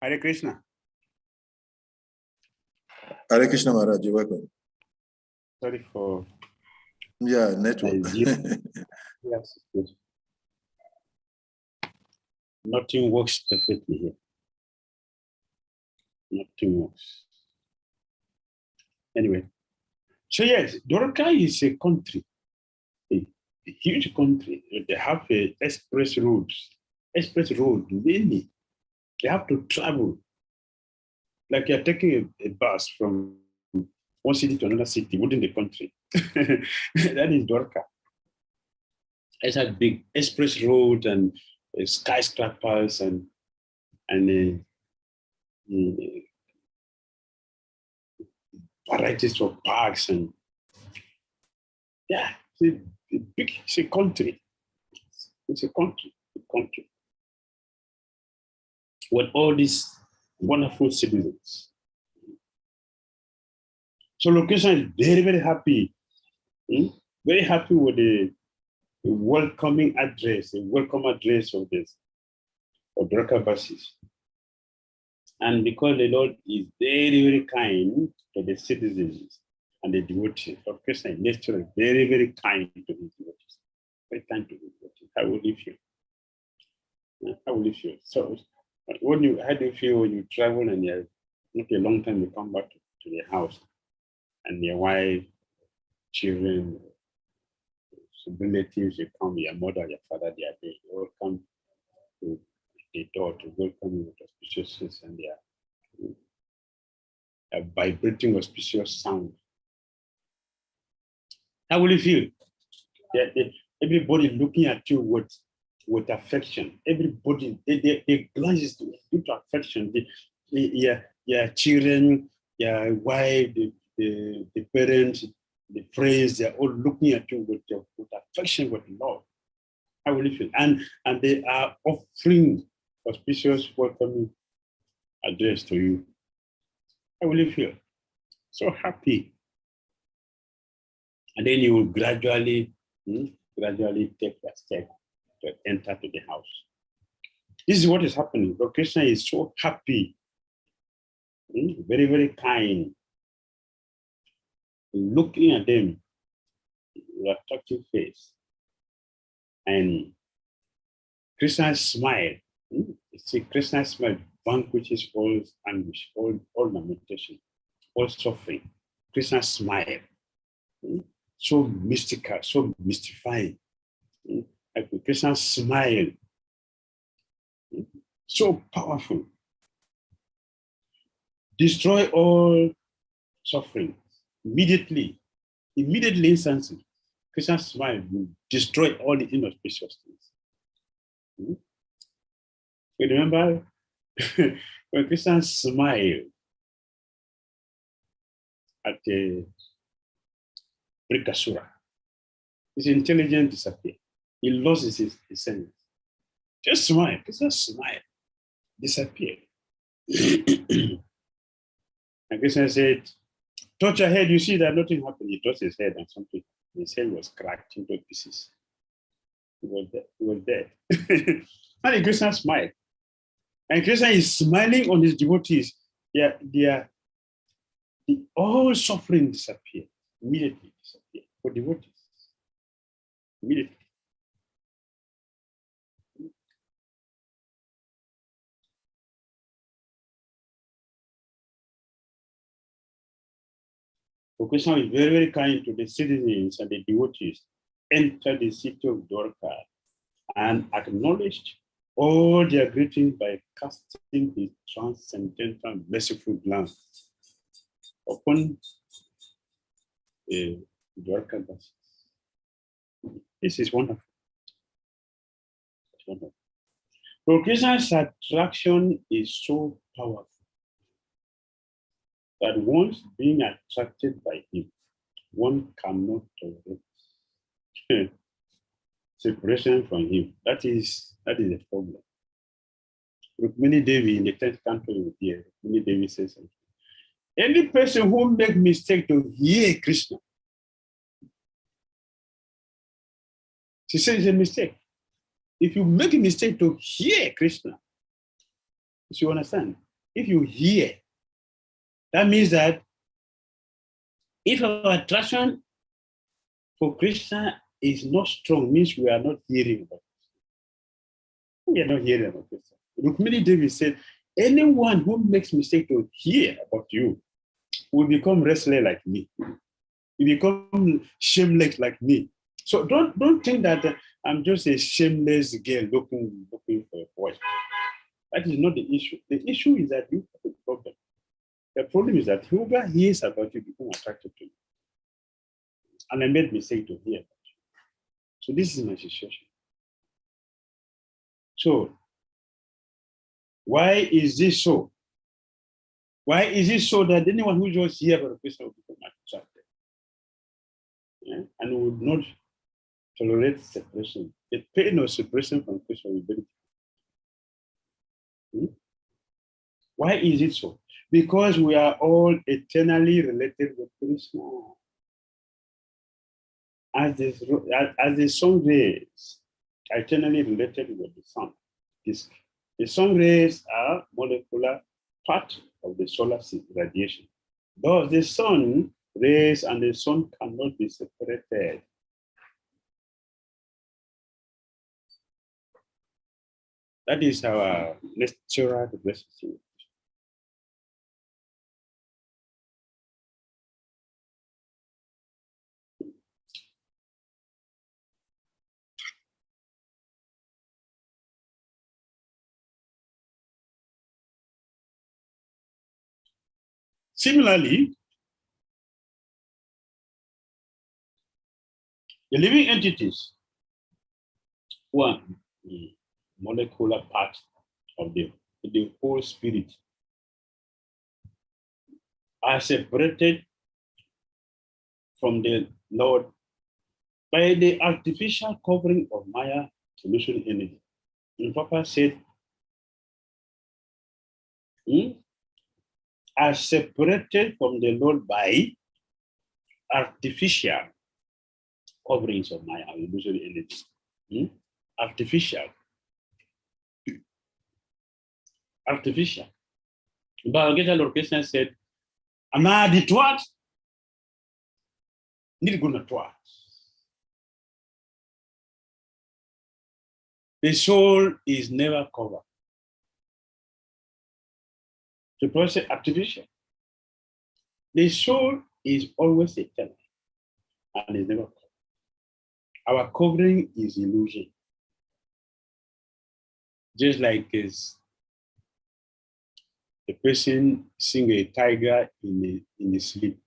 Hare Krishna. Hare Krishna Maharaj, you're welcome. Sorry for network. Yes, good. Nothing works perfectly here. Nothing works. Anyway, so yes, Dwarka is a country, a huge country. They have a express road, mainly. They have to travel. Like you're taking a bus from one city to another city within the country. That is Dwarka. It's a big express road and skyscrapers and varieties of parks and it's a country. It's a country. With all these wonderful citizens. So location is very, very happy. Very happy with the welcoming address, the welcome address of this, of Dwarka buses. And because the Lord is very, very kind to the citizens and the devotees, location is naturally very, very kind to the devotees. Very kind to the devotees. How will you feel? How will you feel? So how do you feel when you travel and you're not a long time you come back to the house and your wife, children, relatives, you come, your mother, your father, they all come to the door to welcome you with auspiciousness and they are vibrating auspicious sound. How will you feel? Everybody looking at you with affection. Everybody, they glances due to affection. Your children, your wife, the parents, the friends, they're all looking at you with affection, with love. How will you feel? And they are offering auspicious welcoming address to you. How will you feel? So happy. And then you will gradually take that step to enter to the house. This is what is happening. Lord Krishna is so happy, very, very kind. Looking at them with attractive face. And Krishna's smile, you see, Krishna's smile vanquishes all anguish, all lamentation, all suffering. Krishna's smile, so mystical, so mystifying. Krishna's smile, so powerful. Destroy all suffering immediately, instantly. Krishna's smile will destroy all the inauspicious things. You remember when Krishna smiled at the Brikasura, his intelligence disappeared. He lost his sense. Just smile, Krishna smile, disappeared. And Krishna said, touch your head, you see that nothing happened. He touched his head and something, his head was cracked into pieces. He was dead. And Krishna smiled. And Krishna is smiling on his devotees all suffering disappears, immediately disappear for devotees. Immediately. So Krishna is very, very kind to the citizens and the devotees. Enter the city of Dwarka and acknowledged all their greetings by casting his transcendental merciful glance upon the Dwarka Vasis. This is wonderful. It's wonderful. So Krishna's attraction is so powerful that once being attracted by him, one cannot tolerate separation from him. That is the problem. Rukmini Devi in the 10th canto here, Rukmini Devi says something. Any person who makes mistake to hear Krishna, she says it's a mistake. If you make a mistake to hear Krishna, you understand? If you hear, that means that if our attraction for Krishna is not strong, means we are not hearing about Krishna. We are not hearing about Krishna. Rukmini Devi said, anyone who makes mistake to hear about you will become restless like me. You become shameless like me. So don't think that I'm just a shameless girl looking for a boy. That is not the issue. The issue is that you have a problem. The problem is that whoever hears about you become attracted to you. And I made mistake to hear about you. So this is my situation. So why is this so? Why is it so that anyone who just hears about a person will become attracted? Yeah? And would not tolerate separation. The pain of separation from Krishna will be very difficult. Why is it so? Because we are all eternally related with Krishna. As the sun rays are eternally related with the sun. The sun rays are molecular part of the solar radiation. Thus, the sun rays and the sun cannot be separated. That is our natural relationship. Similarly, the living entities, one molecular part of the whole spirit, are separated from the Lord by the artificial covering of Maya illusion energy. And Papa said, are separated from the Lord by artificial coverings of Maya illusion energy. Artificial. Bhagavad Lord Krishna said, Amadi twat, nirguna twat. The soul is never covered. The process artificial. The soul is always eternal and is never covered. Our covering is illusion. Just like this, the person seeing a tiger in the sleep.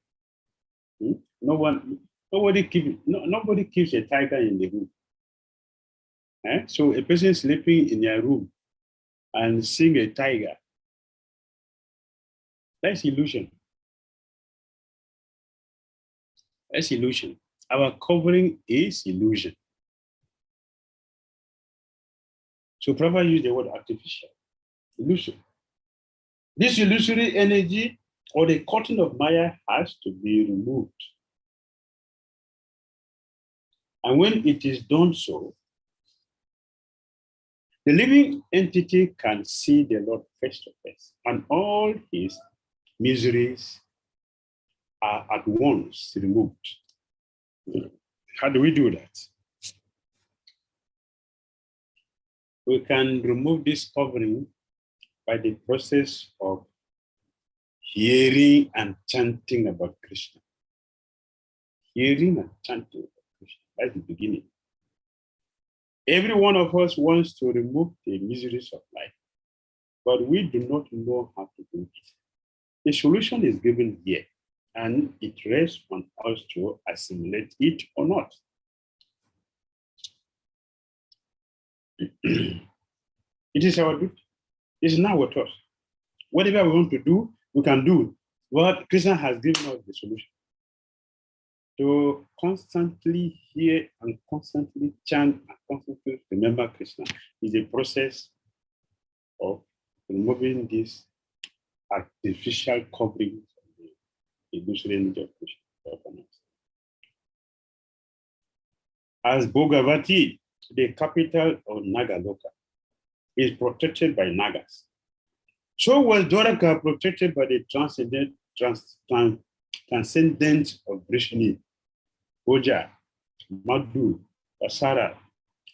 Nobody keeps a tiger in the room. So a person sleeping in their room and seeing a tiger, that's illusion. That's illusion. Our covering is illusion. So Prabhupada used the word artificial, illusion. This illusory energy or the curtain of Maya has to be removed. And when it is done so, the living entity can see the Lord face to face, and all his miseries are at once removed. How do we do that? We can remove this covering by the process of hearing and chanting about Krishna. Hearing and chanting about Krishna. That's the beginning. Every one of us wants to remove the miseries of life, but we do not know how to do it. The solution is given here, and it rests on us to assimilate it or not. It is our duty. It is now with us. Whatever we want to do, we can do. But Krishna has given us the solution. To constantly hear and constantly chant and constantly remember Krishna is a process of removing this artificial covering of the illusory of Krishna. As Bhagavati, the capital of Nagaloka, is protected by Nagas, so was Dwaraka protected by the transcendence of Vrishni, Oja, Madhu, Asara,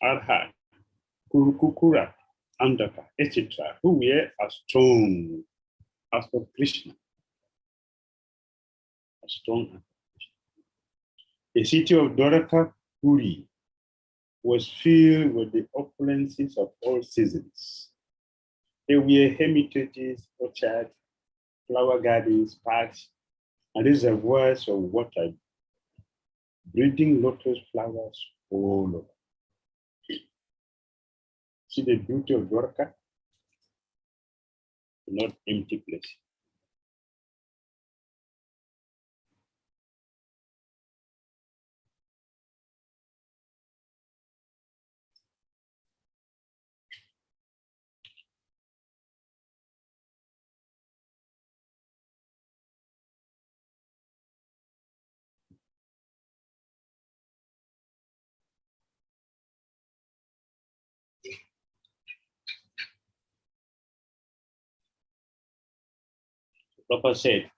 Arhat, Kurukukura, Andaka, etc., who were as strong as for Krishna. As strong as Krishna. The city of Dwaraka, Puri, was filled with the opulences of all seasons. There were hermitages, orchards, flower gardens, parks, and reservoirs of water, breeding lotus flowers all over. See the beauty of Dwarka? Not empty place. Prabhupada said,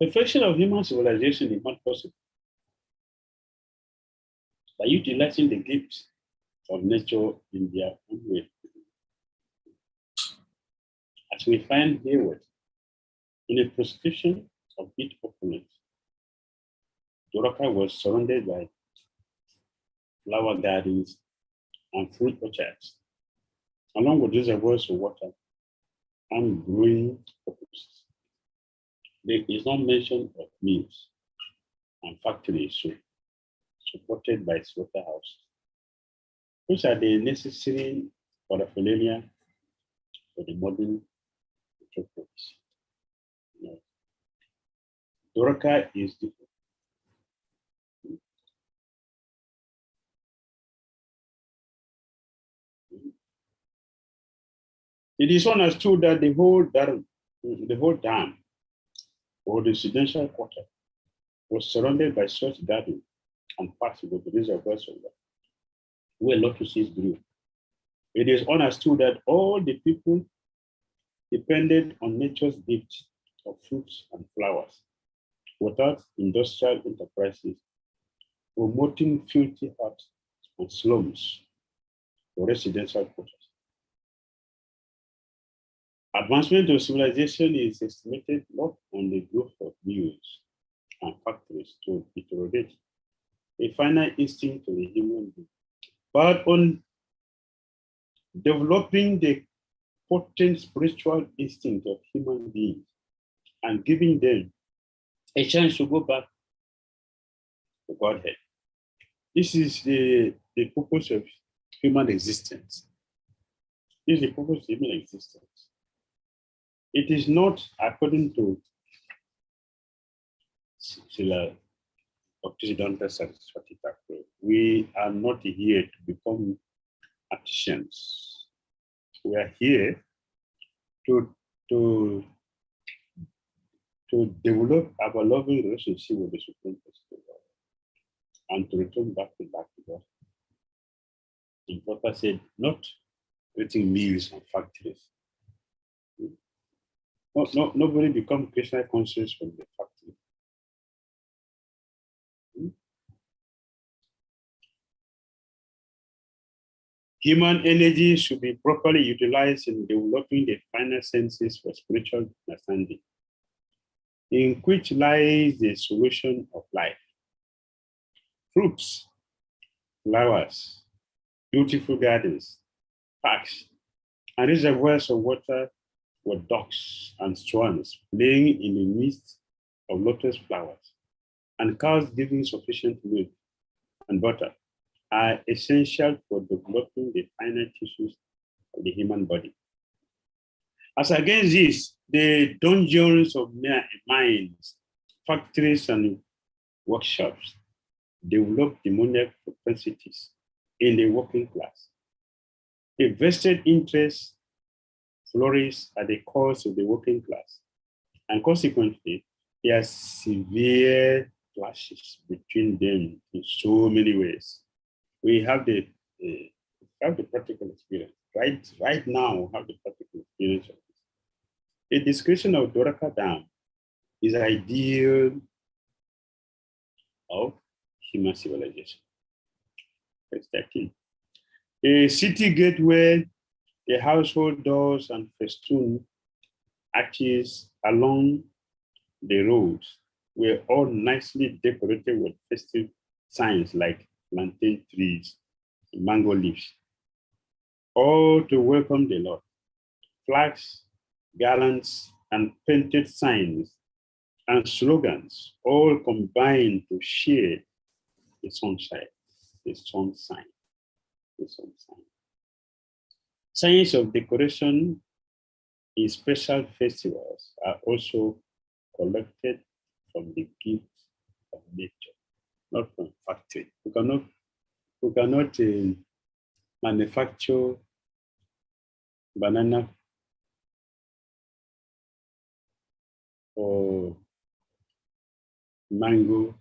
perfection of human civilization is not possible by utilizing the gifts of nature in their own way. As we find hereward, in a prescription of each opponent, Dwaraka was surrounded by flower gardens and fruit orchards, along with reservoirs of water and growing purposes. There is no mention of mills and factories supported by slaughterhouses. Those are the necessary paraphernalia for the modern metropolis. Dwaraka is different. It is understood that the whole dam or the residential quarter was surrounded by such gardens and parts with the reservoirs of water where lotuses grew. It is understood that all the people depended on nature's gifts of fruits and flowers without industrial enterprises promoting filthy huts and slums for residential quarters. Advancement of civilization is estimated not on the growth of mills and factories to interrogate a final instinct of the human being, but on developing the potent spiritual instinct of human beings and giving them a chance to go back to Godhead. This is the purpose of human existence. This is the purpose of human existence. It is not according to Srila Bhaktisiddhanta Saraswati Thakur. We are not here to become artisans. We are here to develop our loving relationship with the Supreme Personality of God and to return back to God. And Prabhupada said, not creating mills and factories. Nobody become Krishna conscious from the factory. Human energy should be properly utilized in developing the finer senses for spiritual understanding, in which lies the solution of life. Fruits, flowers, beautiful gardens, parks, and reservoirs of water with ducks and swans playing in the midst of lotus flowers, and cows giving sufficient milk and butter are essential for developing the finer tissues of the human body. As against this, the dungeons of mines, factories, and workshops develop demoniac propensities in the working class. A vested interest flourishes at the cost of the working class, and consequently, there are severe clashes between them in so many ways. We have the practical experience. Right now, we have the practical experience of this. The description of Dwarka Dam is ideal of human civilization. Verse 13. A city gate where the household doors and festoon arches along the roads were all nicely decorated with festive signs like plantain trees, mango leaves, all to welcome the Lord. Flags, garlands, and painted signs and slogans all combine to share the sunshine, the sun sign, the sun sign. Signs of decoration in special festivals are also collected from the gifts of nature, not from factory. We cannot manufacture banana or mango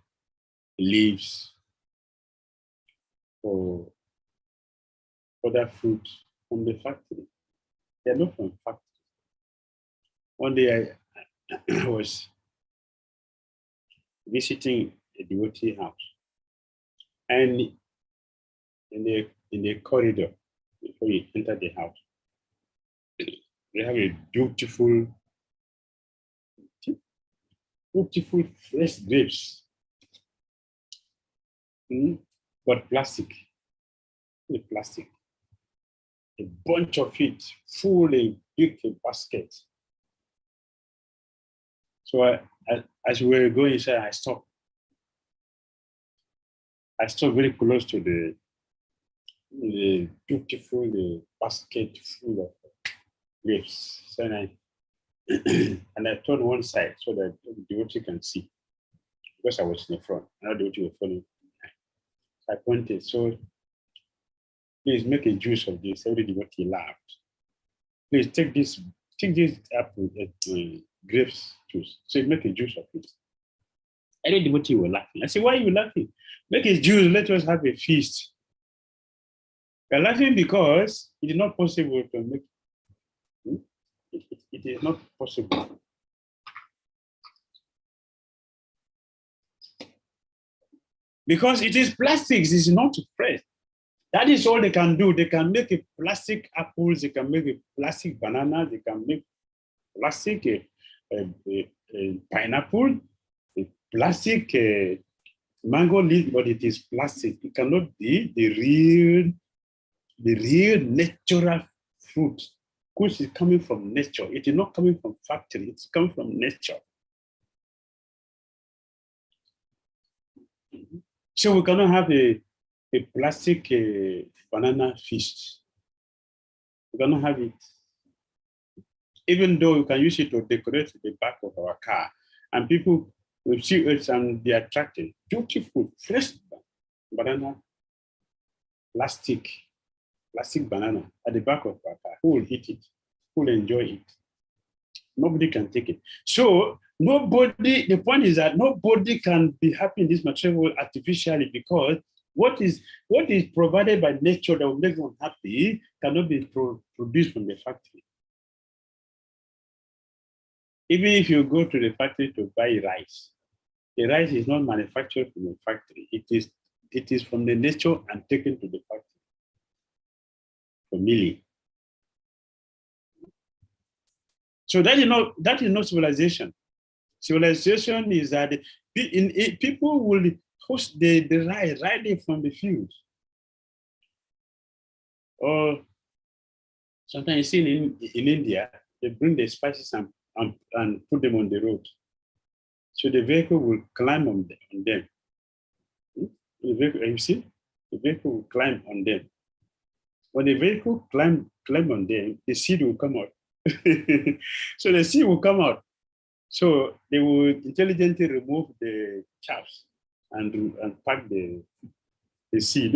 leaves or other fruits from the factory. They're not from factory. One day I was visiting a devotee house, and in the corridor before you enter the house, they have a beautiful fresh grapes, but plastic, a bunch of it, full in big basket. So as we were going inside, I stopped very close to the beautiful basket full of grapes. So and I turned one side so that the devotee can see, because I was in the front. Now the devotee was following behind. So I pointed, so please make a juice of this. Every devotee laughed. Please take this apple, grapes juice. So make a juice of it. Every devotee were laughing. I said, why are you laughing? Make a juice, let us have a feast. You're laughing because it is not possible to make. It is not possible. Because it is plastics, it's not fresh. That is all they can do. They can make a plastic apples, they can make a plastic banana, they can make plastic pineapple, a plastic mango leaf, but it is plastic. It cannot be the real natural fruit, which is coming from nature. It is not coming from factory, it's coming from nature. So we cannot have a plastic banana feast. We cannot have it. Even though we can use it to decorate the back of our car, and people will see it and be attracted. Beautiful, fresh banana, plastic banana at the back of our car. Who will eat it? Who will enjoy it? Nobody can take it. So the point is that nobody can be happy in this material world artificially, because what is provided by nature that will make them happy cannot be produced from the factory. Even if you go to the factory to buy rice, the rice is not manufactured from the factory. It is from the nature and taken to the factory for milling. So that is not civilization. Civilization is that people will host the rice right from the field. Or sometimes you see in India, they bring the spices and put them on the road. So the vehicle will climb on them. The vehicle, you see, the vehicle will climb on them. When the vehicle climb on them, the seed will come out. So the seed will come out. So they will intelligently remove the chaffs and pack the seed.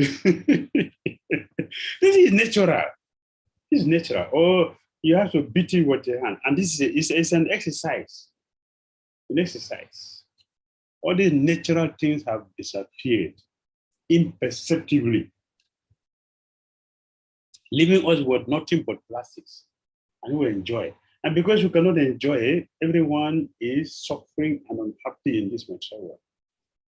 This is natural. This is natural. Or you have to beat it with your hand. And this is an exercise. An exercise. All these natural things have disappeared imperceptibly, leaving us with nothing but plastics. And we enjoy. And because we cannot enjoy it, everyone is suffering and unhappy in this material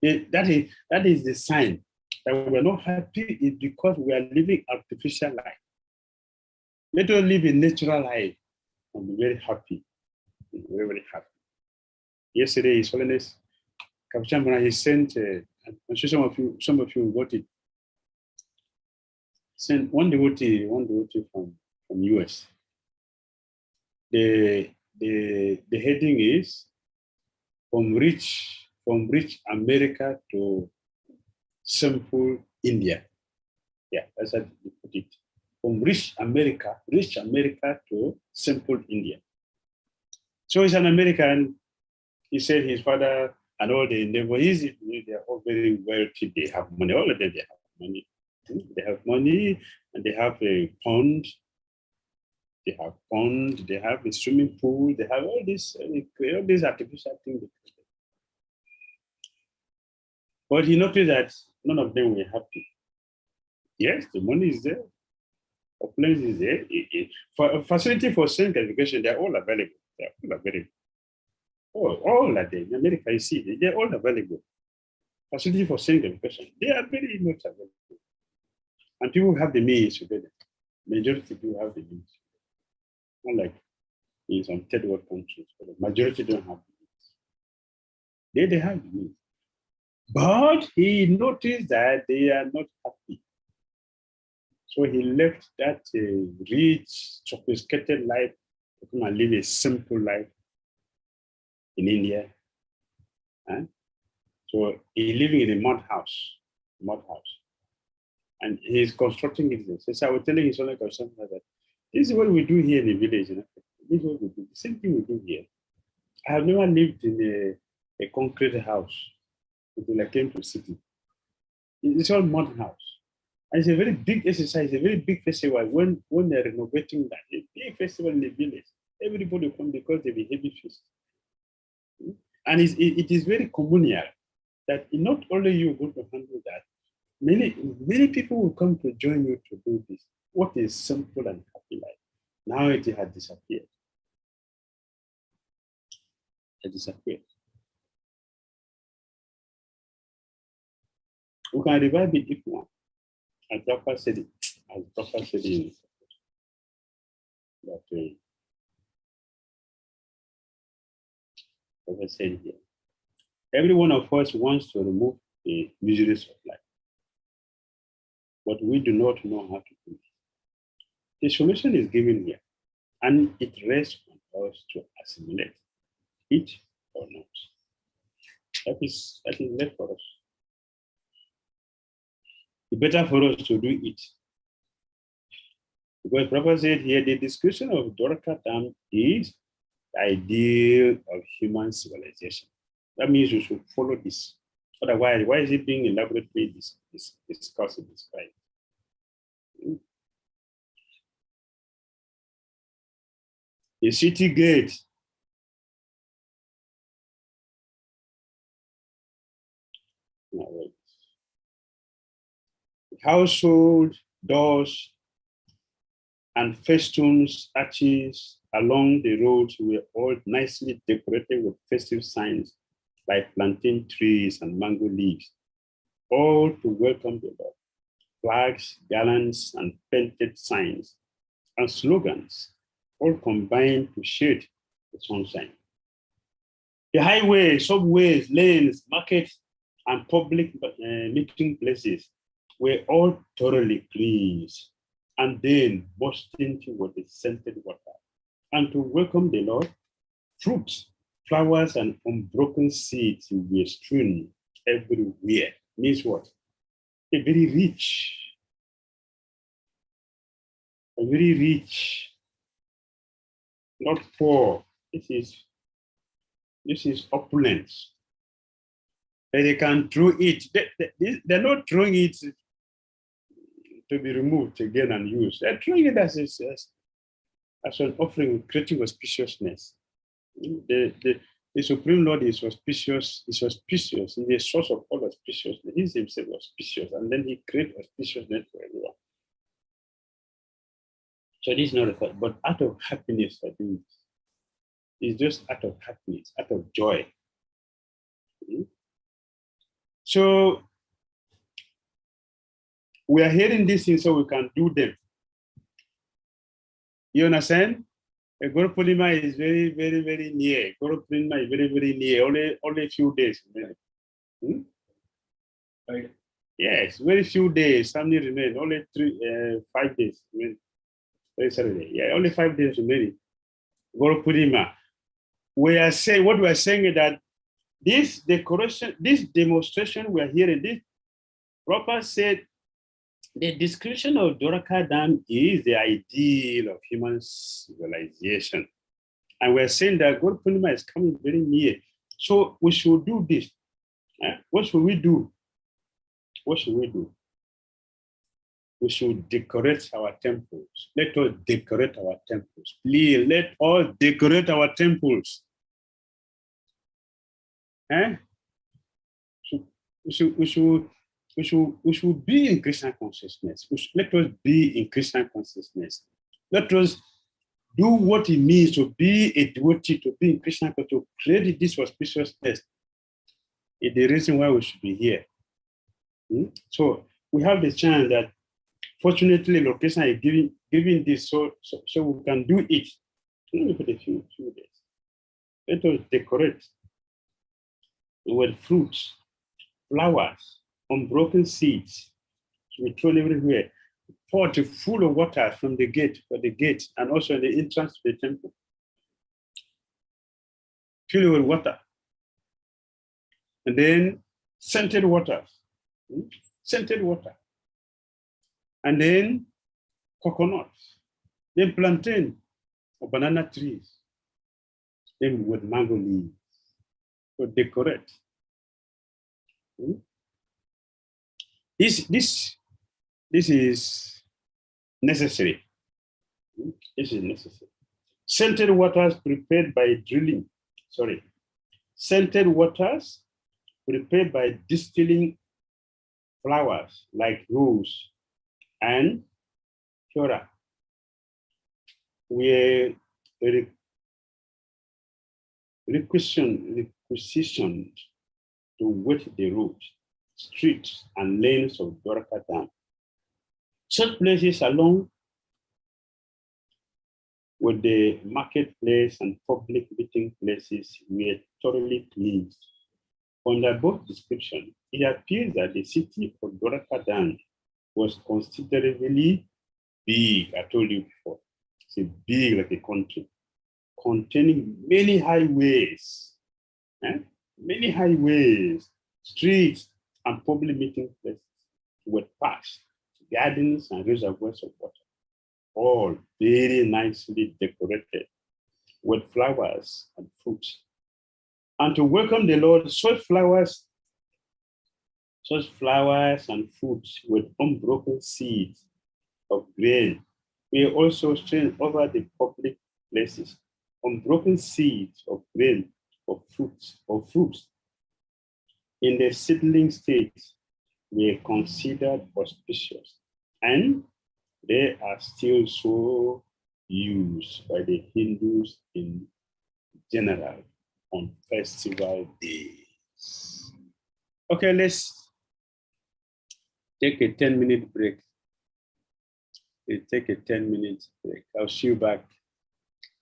world. That is the sign that we're not happy, is because we are living artificial life. Let us live a natural life and be very happy. Very, very happy. Yesterday, His Holiness Kapchambana, he sent, I'm sure some of you got it. Sent one devotee from US. The heading is from rich America to simple India. Yeah, that's how you put it. From rich America to simple India. So he's an American. He said his father and all the neighbors, they're all very wealthy. They have money. All of them, they have money. They have money, and they have a pond. They have a swimming pool. They have all these artificial things. But he noticed that none of them were happy. Yes, the money is there. The place is there. For facility for same education, they're all available. They're all available. All are there. In America, you see, they're all available. Facility for same education, they are very much available. And people have the means to get it. Majority people have the means. Not like in some third world countries, but the majority don't have the means. They have the means. But he noticed that they are not happy. So he left that rich, sophisticated life to come and live a simple life in India. So he's living in a mud house. And he's constructing it. So I was telling his only concern that this is what we do here in the village. This is what we do. The same thing we do here. I have never lived in a concrete house until I came to the city. It's all mud house. And it's a very big exercise, a very big festival. When they're renovating that, a big festival in the village, everybody come because they be heavy feast. And it is very communal that not only you are going to handle that, many people will come to join you to do this. What is simple and happy life? Now it has disappeared. It disappeared. We can revive it if we want. As Dr. said it. That way. As I said here. Every one of us wants to remove the miseries of life. But we do not know how to do it. The solution is given here, and it rests on us to assimilate it or not. That is left for us. It's better for us to do it. Because Prabhupada said here, the description of Dwarka is the ideal of human civilization. That means we should follow this. Otherwise, why is it being elaborately discussed and described? The city gate. Household doors and festoons, arches, along the roads were all nicely decorated with festive signs like plantain trees and mango leaves, all to welcome the Lord. Flags, garlands, and painted signs and slogans all combined to shade the sunshine. The highways, subways, lanes, markets, and public meeting places were all thoroughly cleansed and then washed into with the scented water. And to welcome the Lord, fruits, flowers, and unbroken seeds were strewn everywhere. Means what? A very rich, not poor. This is opulence. And they can throw it. They're not throwing it to be removed again and used. They're throwing it as an offering, creating auspiciousness. The Supreme Lord is auspicious. He's auspicious. He's the source of all auspiciousness. He himself auspicious, and then he creates auspiciousness for everyone. So this is not a thought, but out of happiness, I think it's just out of happiness, out of joy. So we are hearing these things so we can do them. You understand? Guru Purnima is very, very, very near. Guru Purnima is very, very near. Only a few days. Right. Yes, very few days. Something remain. Only 5 days. Saturday. Yeah, only 5 days remaining. Guru Purnima. We are saying what we are saying is that this decoration, this demonstration we are hearing, this Prabhupada said the description of Dwarka Dam is the ideal of human civilization. And we're saying that Guru Purnima is coming very near. So we should do this. What should we do? What should we do? We should decorate our temples. Let us decorate our temples. Please, let us decorate our temples. We should be in Krishna consciousness. Let us be in Krishna consciousness. Let us do what it means to be a devotee, to be in Krishna, to create this auspiciousness. It's the reason why we should be here. So we have the chance that, fortunately, Lord Krishna is giving this so we can do it. Only for a few days. Let us decorate with fruits, flowers, unbroken seeds to be thrown everywhere. Pour it full of water from the gate, and also in the entrance to the temple. Fill it with water. And then scented water. And then coconuts. Then plantain or banana trees. Then with mango leaves. To decorate. This is necessary. This is necessary. Scented waters prepared by drilling. Scented waters prepared by distilling flowers like rose and flora were requisitioned to wet the roads, streets, and lanes of Dwarka Dam. Such places along with the marketplace and public meeting places were thoroughly cleansed. Under both descriptions, it appears that the city of Dwarka Dam was considerably big. I told you before. It's big like a country, containing many highways, streets, and public meeting places with parks, gardens, and reservoirs of water, all very nicely decorated with flowers and fruits. And to welcome the Lord, such flowers and fruits with unbroken seeds of grain were also strewn over the public places. Unbroken seeds of grain or fruits in the seedling stage were considered auspicious, and they are still so used by the Hindus in general on festival days. Okay, let's take a 10-minute break. Let's take a 10-minute break. I'll see you back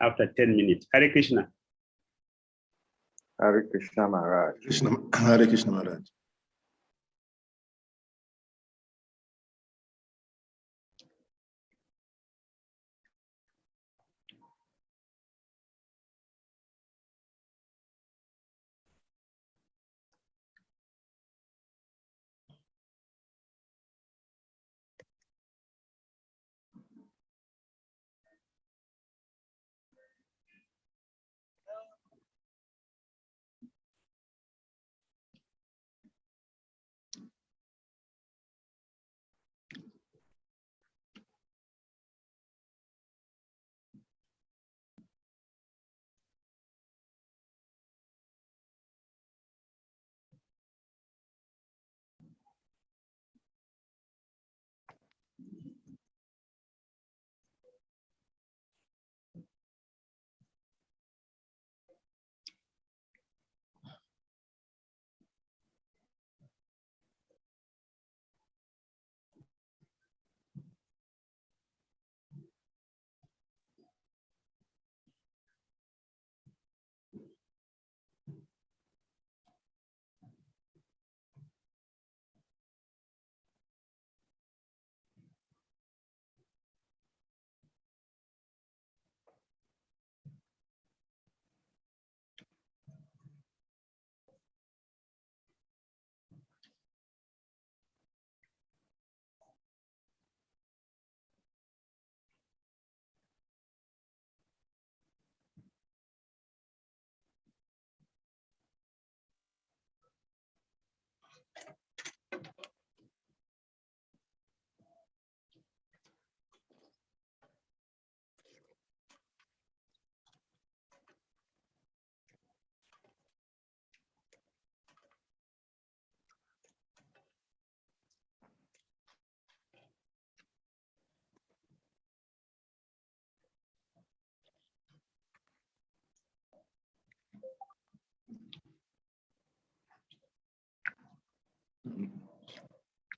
after 10 minutes. Hare Krishna. Hare Krishna Maharaj. Hare Krishna Maharaj.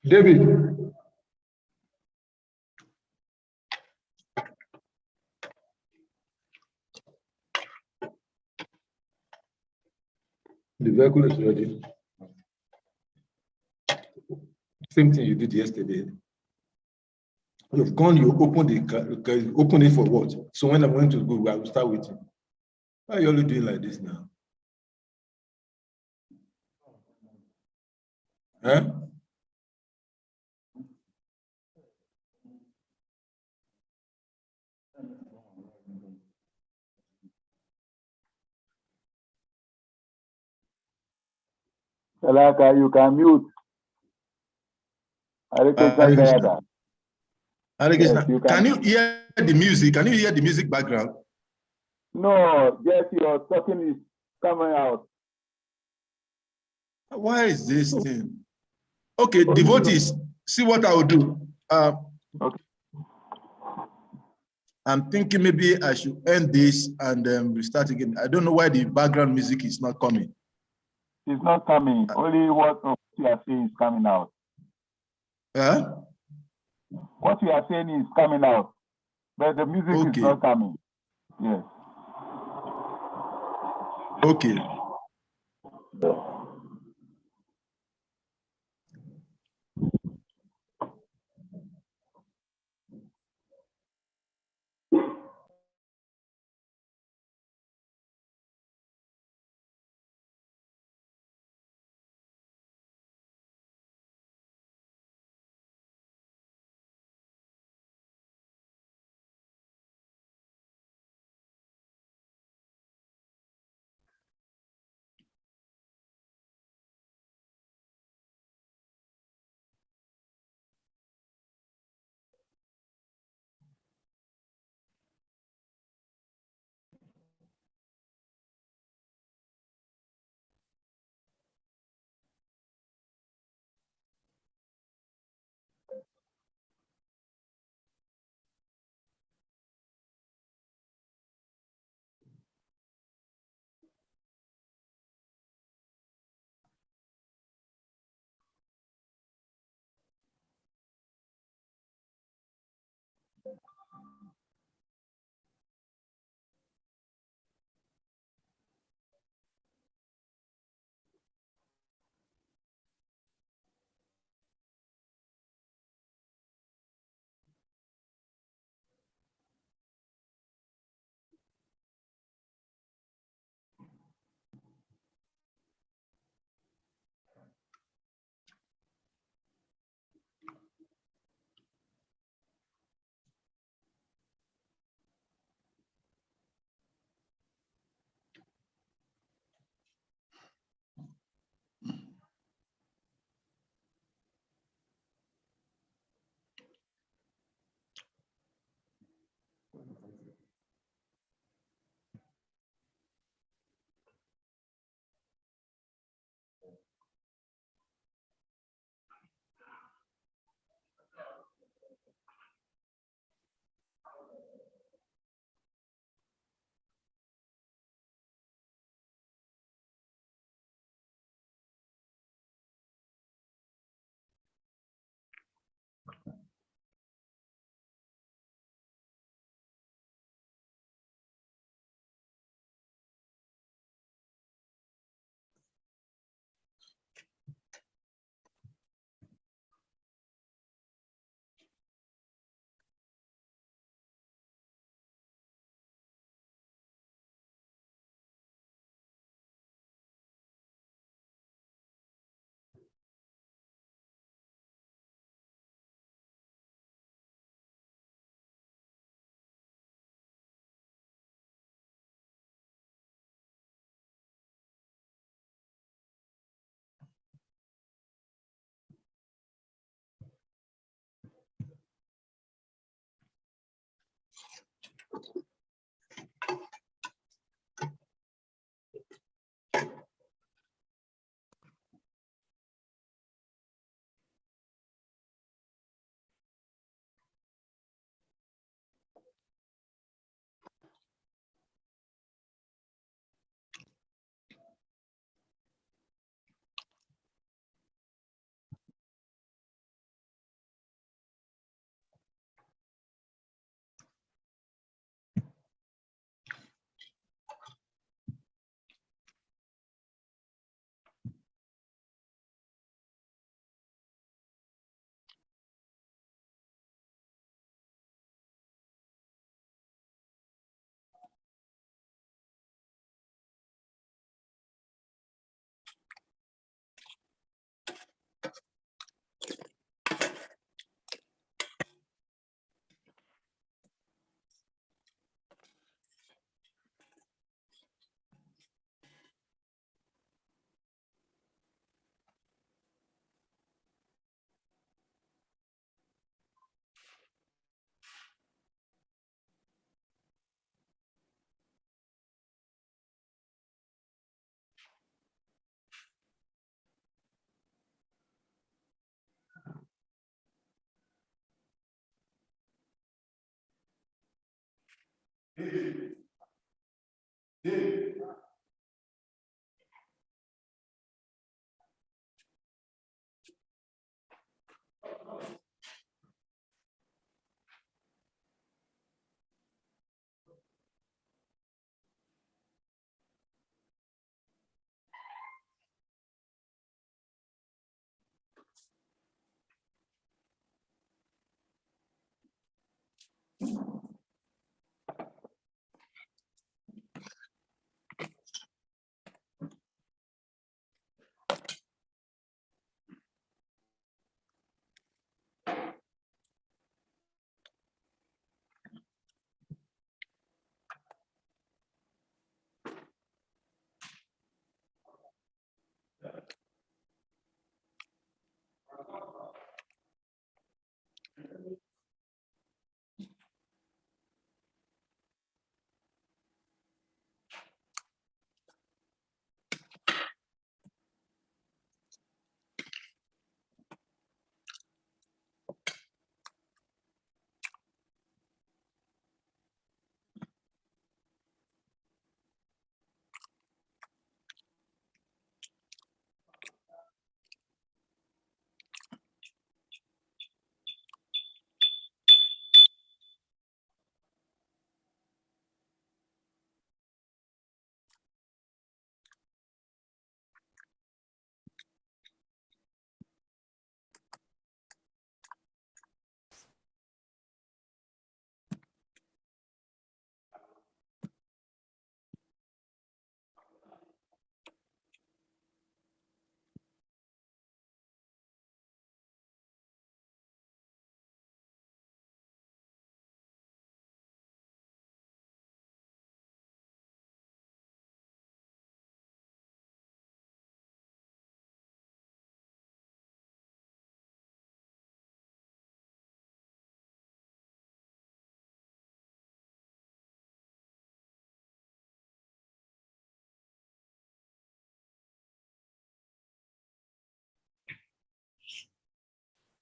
David. The vehicle is ready. Same thing you did yesterday. You've gone, you open the car, open it for what? So when I'm going to go, I will start waiting. Why are you only doing like this now? Huh? Salaka, you can mute. Hare Krishna, Hare Krishna. Sayada. Hare Yes, Krishna. you Can can. you hear the music? Can you hear the music background? No, just your talking is coming out. Why is this thing? Okay, Oh, devotees, see what I will do. Okay. I'm thinking maybe I should end this and then restart again. I don't know why the background music is not coming. It's not coming. Only what you are saying is coming out. Huh? What you are saying is coming out, but the music is Okay. not coming. Yes. Okay.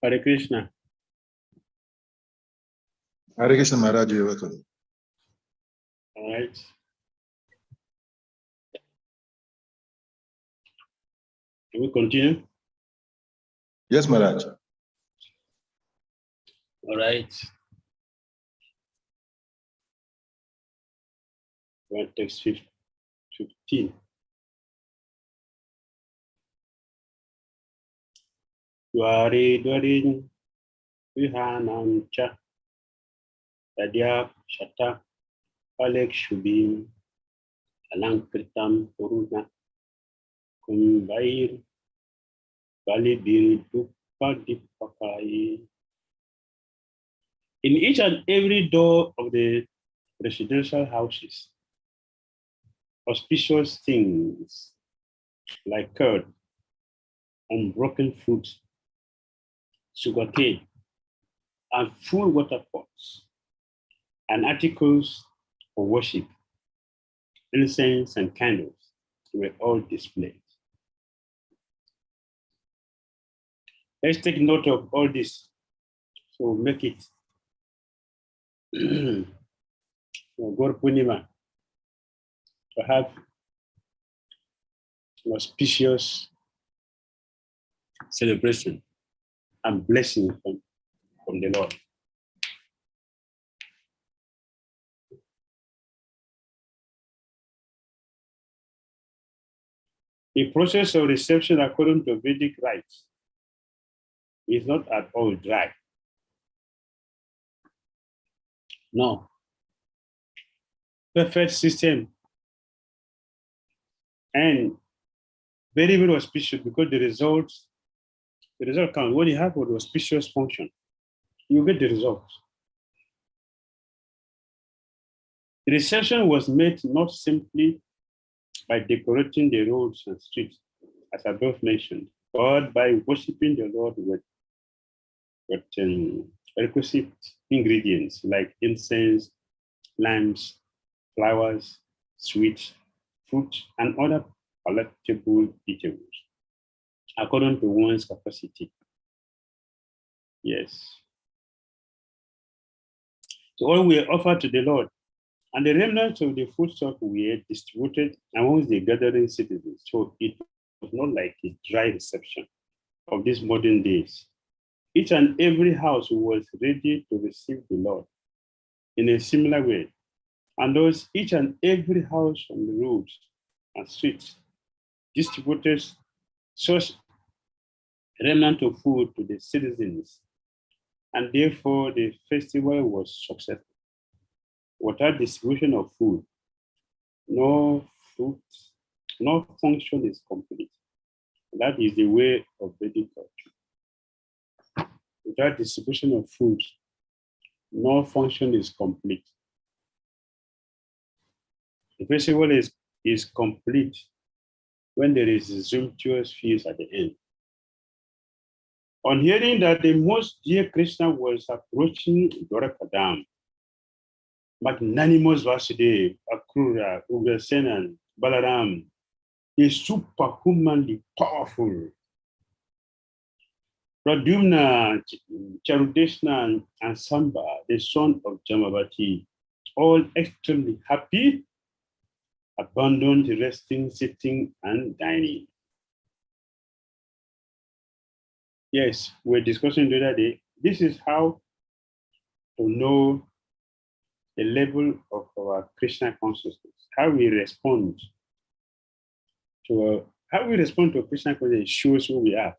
Hare Krishna. Hare Krishna Maharaj, you're welcome. All right. Can we continue? Yes, Maharaj. All right. Well, text 15. Dwari dwarin vihanam cha tadya shata palek shubim alankritam puruna kumbair balibir dupadipakai. In each and every door of the residential houses, auspicious things like curd, unbroken fruit, sugarcane, and full water pots, and articles for worship, incense and candles were all displayed. Let's take note of all this. So make it Gaur Purnima to have an auspicious celebration and blessing from the Lord. The process of reception according to Vedic rites is not at all dry. No. Perfect system and very, very auspicious because the result counts. When you have an auspicious function, you get the results. The reception was made not simply by decorating the roads and streets, as above mentioned, but by worshiping the Lord with requisite ingredients like incense, lamps, flowers, sweets, fruit, and other palatable eatables, according to one's capacity. Yes. So all were offered to the Lord, and the remnants of the foodstuff were distributed amongst the gathering citizens. So it was not like a dry reception of these modern days. Each and every house was ready to receive the Lord in a similar way. And thus, each and every house on the roads and streets distributed such remnant of food to the citizens. And therefore, the festival was successful. Without distribution of food, no fruit, no function is complete. That is the way of Vedic culture. Without distribution of food, no function is complete. The festival is complete when there is a sumptuous feast at the end. On hearing that the most dear Krishna was approaching Dwarakadam, magnanimous Vasudeva, Akrura, Ugrasena, and Balaram, is superhumanly powerful. Pradyumna, Charudeshna, and Samba, the son of Jamavati, all extremely happy, abandoned resting, sitting, and dining. Yes, we're discussing the other day. This is how to know the level of our Krishna consciousness, how we respond to Krishna consciousness shows who we are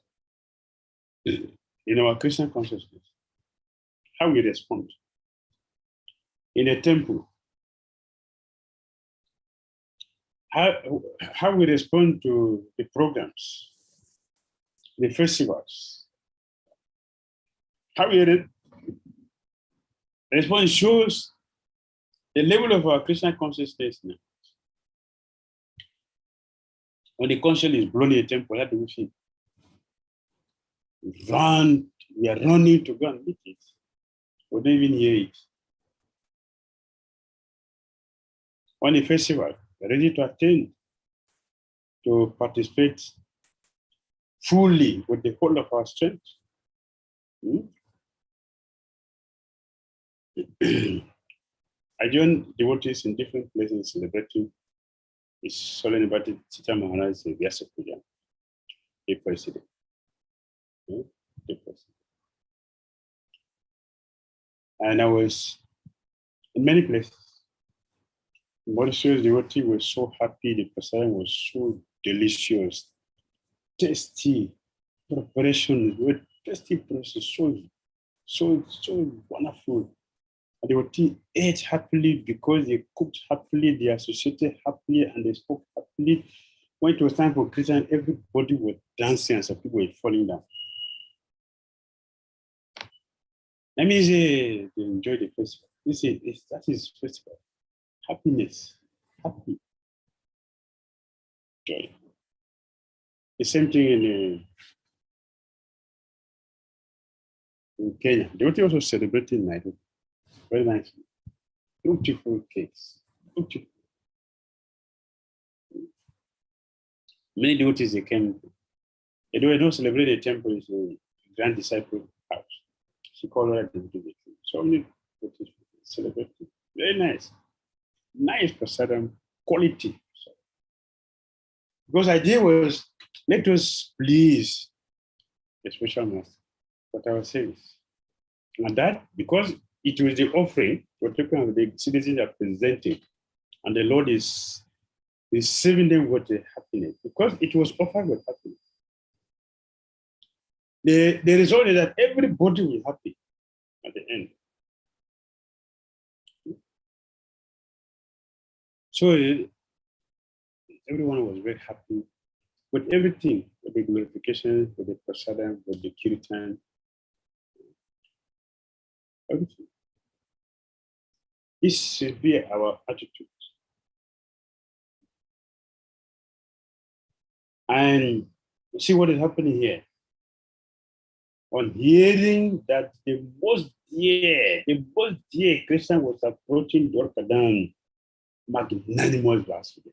in our Krishna consciousness. How we respond in a temple, how we respond to the programs, the festivals. How we respond shows the level of our Krishna consciousness now. When the conscience is blown in a temple, how do we feel? We are running to go and meet it. We don't even hear it. On the festival, we're ready to attend, to participate fully with the whole of our strength. I joined devotees in different places celebrating his solemn Bhakti Sita Maharaj's Vyasa Puja, the president. And I was in many places. Mauritius devotee was so happy, the prasadam was so delicious, tasty, preparation, with tasty process, so wonderful. And the devotee ate happily because they cooked happily, they associated happily, and they spoke happily. When it was time for Christian, everybody was dancing and some people were falling down. Let me say they enjoy the festival. That is festival. Happiness, happy, joy. The same thing in Kenya. They were also celebrating Nairobi. Very nice. Beautiful cakes. Beautiful. Many devotees they came. They were not celebrating the temple, it's a grand disciple house. She called her devotee. So many devotees celebrating. Very nice. Nice prasadam, quality. Because the idea was, let us please the special master. What I was saying is, and that because it was the offering, we're talking about the citizens are presenting, and the Lord is receiving them with the happiness, because it was offered with happiness. The result is that everybody will be happy at the end. So everyone was very happy with everything, with the glorification, with the prasadam, with the kirtan, everything. This should be our attitude. And see what is happening here. On hearing that the most dear Christian was approaching Dorkadan, magnanimous Vasudev.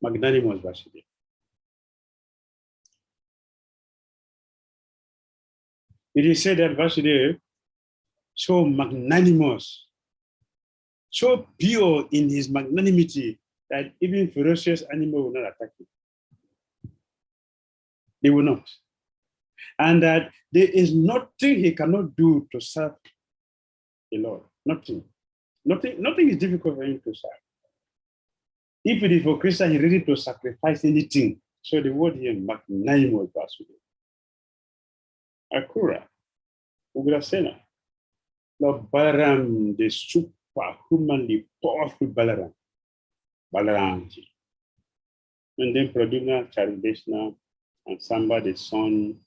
Magnanimous Vasudev. It is said that Vasudev, so magnanimous, so pure in his magnanimity that even ferocious animals will not attack him. They will not. And that there is nothing he cannot do to serve the Lord. Nothing. Nothing is difficult for him to serve. If it is for Christian, he's ready to sacrifice anything. So the word here, magnanimous Vasudev. Akura, Ugrasena, Lord Balaram, the superhumanly powerful Balaram. Balaramji. And then Pradyumna, Charideshna, and Samba, the son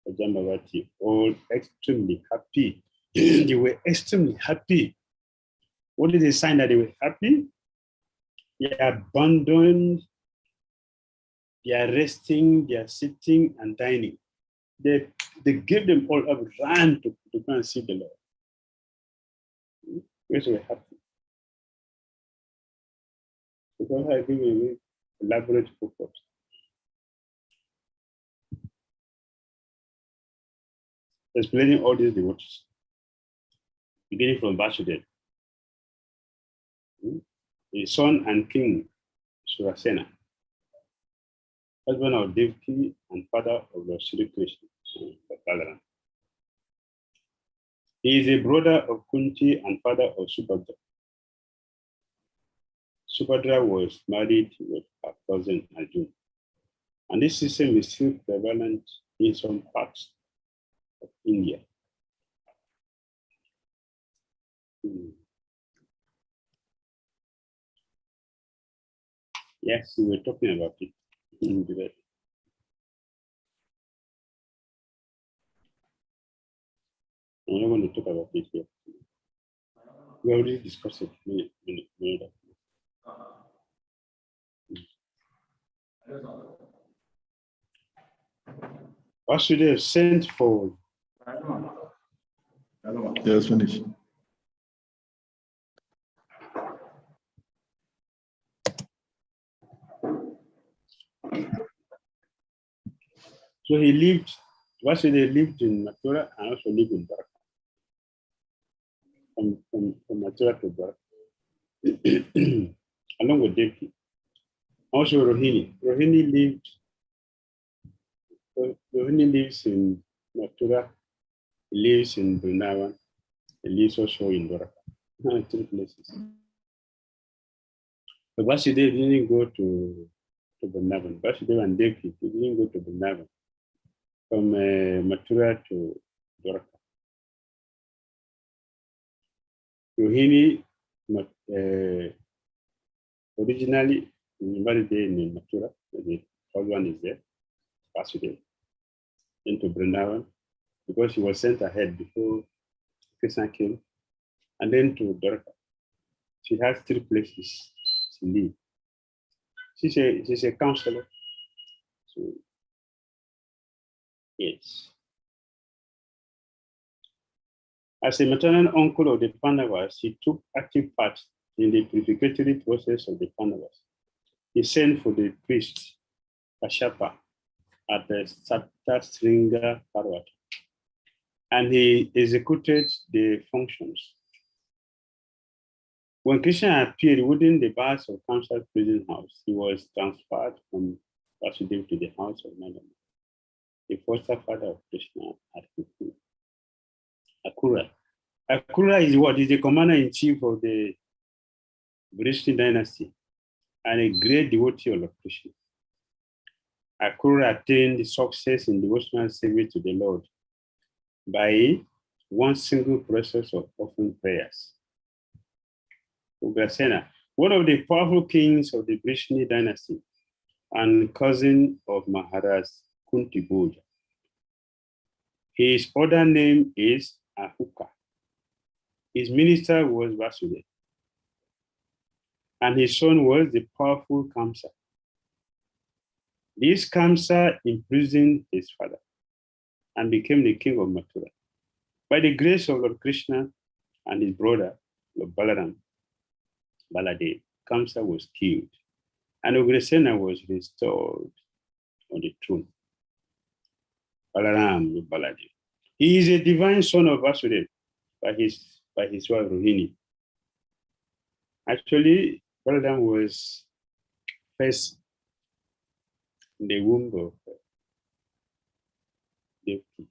of Jambavati, all extremely happy. They were extremely happy. What is the sign that they were happy? They abandoned, they are resting, they are sitting and dining. They gave them all up, ran to go and see the Lord. Because we're happy. Because I give you elaborate purpose. Explaining all these devotees, beginning from Vasudev, his son and king Surasena, husband of Devaki and father of Lord Sri Krishna, Balaram. He is a brother of Kunti and father of Subhadra. Subhadra was married with her cousin Arjuna. And this system is still prevalent in some parts of India. Yes, we were talking about it. I'm not going to talk about it here. We already discussed it. What should they have sent for? Yes, finish. So he lived Vasudeva lived in Mathura and also lived in Dwarka. From Mathura to Dwarka, along with Devki. Also Rohini. Rohini lives in Mathura, he lives in Vrindavan, he lives also in Dwarka. 3 places. But Vasudeva didn't go to Vrindavan. Vasudeva and Devki didn't go to Vrindavan. From Mathura to Dwarka. Rohini originally married in Mathura, the first one is there, Vasudeva, into Vrindavan, because he was sent ahead before Krishna came, and then to Dwarka. She has 3 places to live. She's a counselor. So, yes. As a maternal uncle of the Pandavas, he took active part in the purificatory process of the Pandavas. He sent for the priest Kashyapa at the Saptastringa Parvat, and he executed the functions. When Krishna appeared within the bars of Kamsa's prison house, he was transferred from Vasudeva to the house of Madam, the foster father of Krishna at Akura. Akura is what is the commander-in-chief of the Vrishni dynasty and a great devotee of Krishna. Akura attained success in devotional service to the Lord by one single process of offering prayers. Ugrasena, one of the powerful kings of the Vrishni dynasty and cousin of Maharaj Kunti Bhoja. His other name is Ahuka. His minister was Vasudeva, and his son was the powerful Kamsa. This Kamsa imprisoned his father and became the king of Mathura. By the grace of Lord Krishna and his brother, Lord Baladev, Kamsa was killed, and Ugrasena was restored on the throne. Balaram Baladev. He is a divine son of Vasudeva by his wife Rohini. Actually, Balaram was first in the womb of Devki.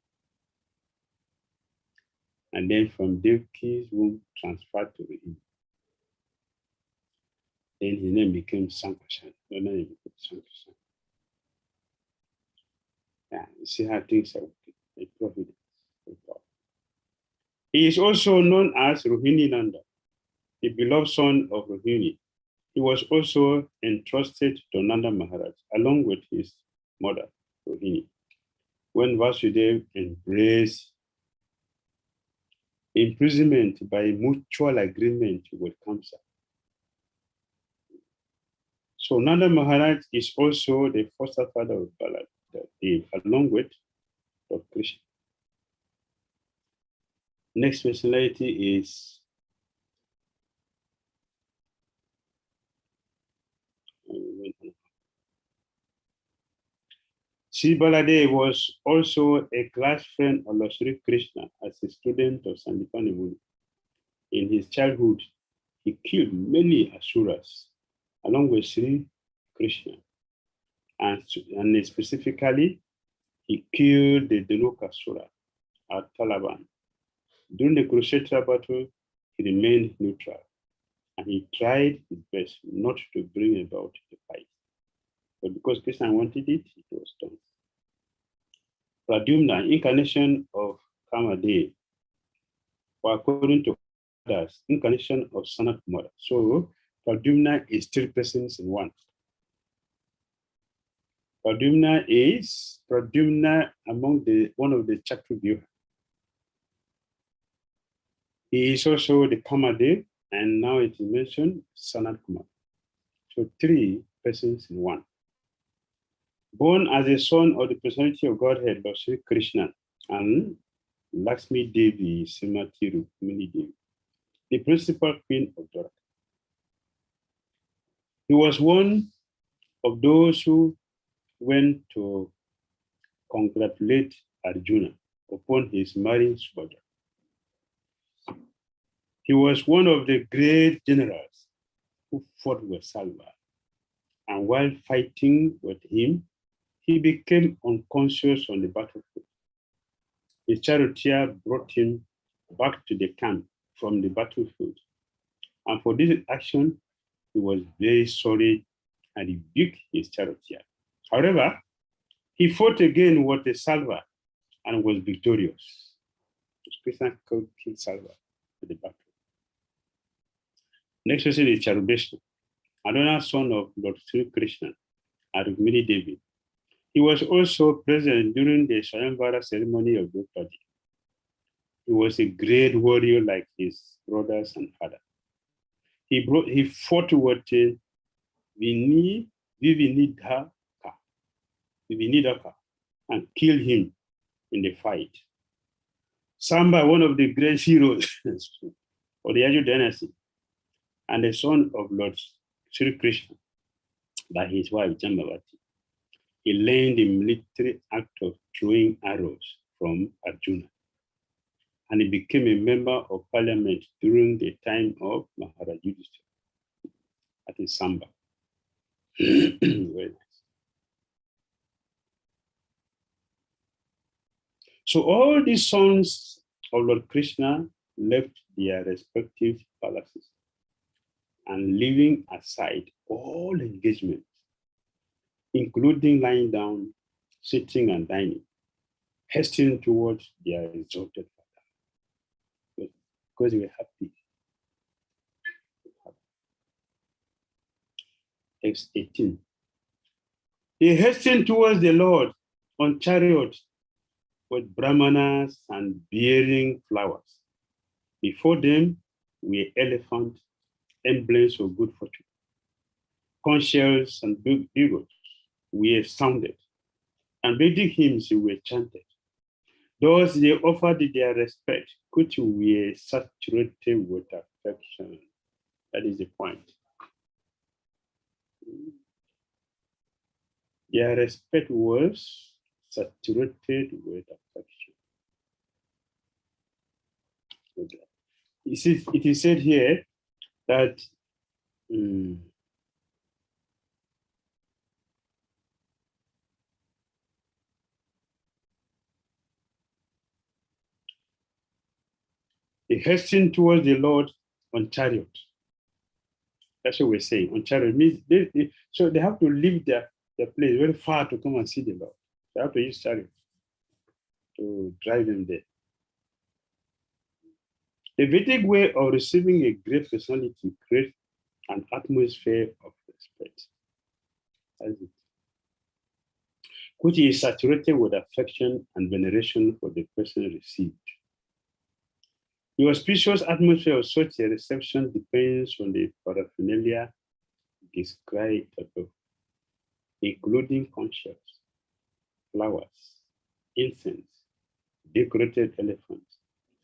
And then from Devki's womb transferred to Rohini. Then his name became Sankashan. Yeah, you see how things are working. A providence of God. He is also known as Rohini Nanda, the beloved son of Rohini. He was also entrusted to Nanda Maharaj along with his mother, Rohini, when Vasudeva embraced imprisonment by mutual agreement with Kamsa. So Nanda Maharaj is also the foster father of Baladev, along with Lord Krishna. Next personality is Sri Baladev was also a class friend of Lord Sri Krishna as a student of Sandipani Muni. In his childhood, he killed many asuras along with Sri Krishna. And specifically, he killed the Dhanukasura at Talaban. During the Kurukshetra battle, he remained neutral, and he tried his best not to bring about the fight. But because Krishna wanted it, it was done. Pradyumna, incarnation of Kamadev, or according to others, incarnation of Sanat Kumara. So Pradyumna is 3 persons in one. Pradyumna is among one of the Chakravyuha. He is also the Kamadev, and now it is mentioned Sanat Kumar. So 3 persons in one. Born as a son of the personality of Godhead, Lord Sri Krishna, and Lakshmi Devi Srimati Rukmini Devi, the principal queen of Dwarka. He was one of those who went to congratulate Arjuna upon his marrying Subhadra. He was one of the great generals who fought with Salva. And while fighting with him, he became unconscious on the battlefield. The charioteer brought him back to the camp from the battlefield. And for this action, he was very sorry and rebuked his charioteer. However, he fought again with the Salva and was victorious. Krishna killed Salva at the battle. Next person is Charubeshna, another son of Lord Sri Krishna and Rukmini Devi. He was also present during the Swayamvara ceremony of Draupadi. He was a great warrior like his brothers and father. He fought with Vivinidhaka and killed him in the fight. Samba, one of the great heroes of the Yaju dynasty, and the son of Lord Sri Krishna by his wife Jambavati. He learned the military act of throwing arrows from Arjuna, and he became a member of parliament during the time of Maharaj Yudhishthira. That is Samba. Very nice. So all these sons of Lord Krishna left their respective palaces and leaving aside all engagements, including lying down, sitting, and dining, hastening towards their exalted father, because they were happy. Text 18. He hastened towards the Lord on chariots with brahmanas and bearing flowers. Before them were elephants, emblems of good fortune. Conch shells and bugles were sounded, and Vedic hymns were chanted. Thus they offered their respect, which were saturated with affection. That is the point. Their respect was saturated with affection. It is said here that he hastened towards the Lord on chariot. That's what we're saying. On chariot means so they have to leave their place very far to come and see the Lord. They have to use chariot to drive them there. The Vedic way of receiving a great personality creates an atmosphere of respect. That's it. Which is saturated with affection and veneration for the person received. The auspicious atmosphere of such a reception depends on the paraphernalia described above, including conch shells, flowers, incense, decorated elephants,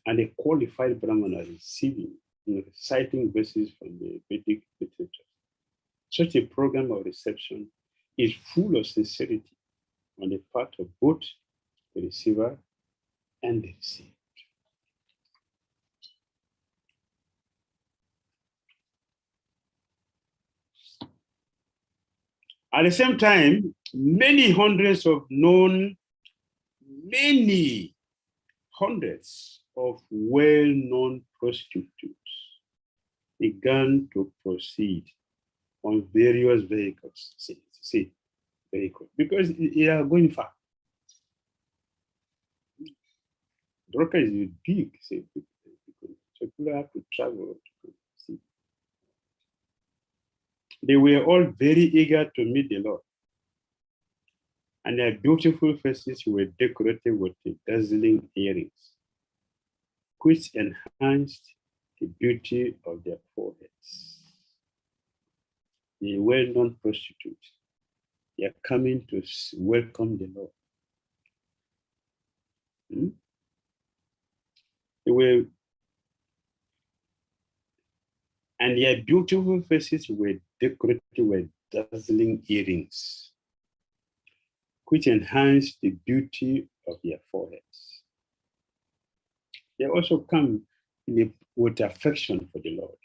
and a qualified brahmana receiving and reciting verses from the Vedic literature. Such a program of reception is full of sincerity on the part of both the receiver and the received. At the same time, many hundreds of well-known prostitutes began to proceed on various vehicles. See, vehicles, because they are going far. Droka is big, so people have to travel to see. They were all very eager to meet the Lord, and their beautiful faces were decorated with the dazzling earrings, which enhanced the beauty of their foreheads. The well-known prostitutes, they are coming to welcome the Lord. And their beautiful faces were decorated with dazzling earrings, which enhance the beauty of their foreheads. They also come with affection for the Lord.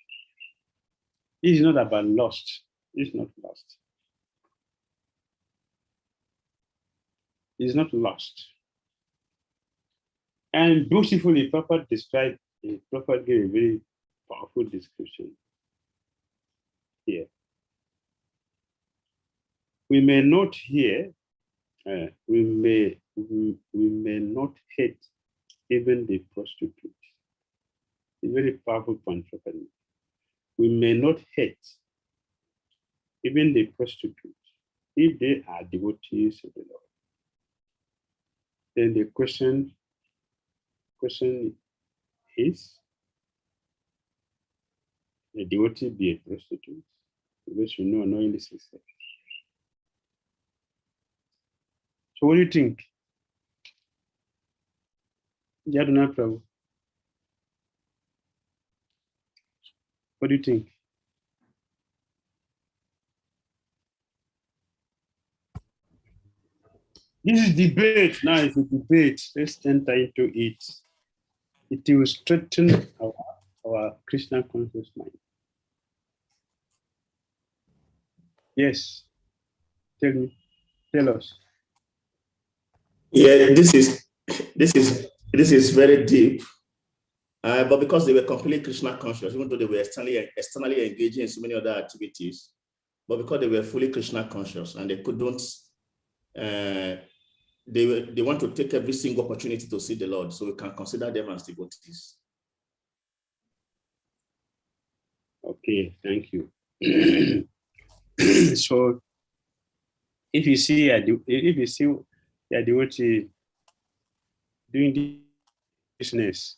It is not about lust. It's not lust. It's not lust. And beautifully, Papa gave a very powerful description here. We may not hear, we may not hate even the prostitute. It's a very powerful point, Papa. We may not hate even the prostitute if they are devotees of the Lord. Then the question is, a devotee be a prostitute? Because you know, knowing this is sex. So what do you think? Jaduna Prabhu. What do you think? This is debate. Now it's a debate. Let's enter into it. It will strengthen our Krishna conscious mind. Yes. Tell us. Yeah, this is very deep. But because they were completely Krishna conscious, even though they were externally engaging in so many other activities, but because they were fully Krishna conscious and they couldn't, they want to take every single opportunity to see the Lord, so we can consider them as devotees. Okay, thank you. So, if you see a devotee doing this business,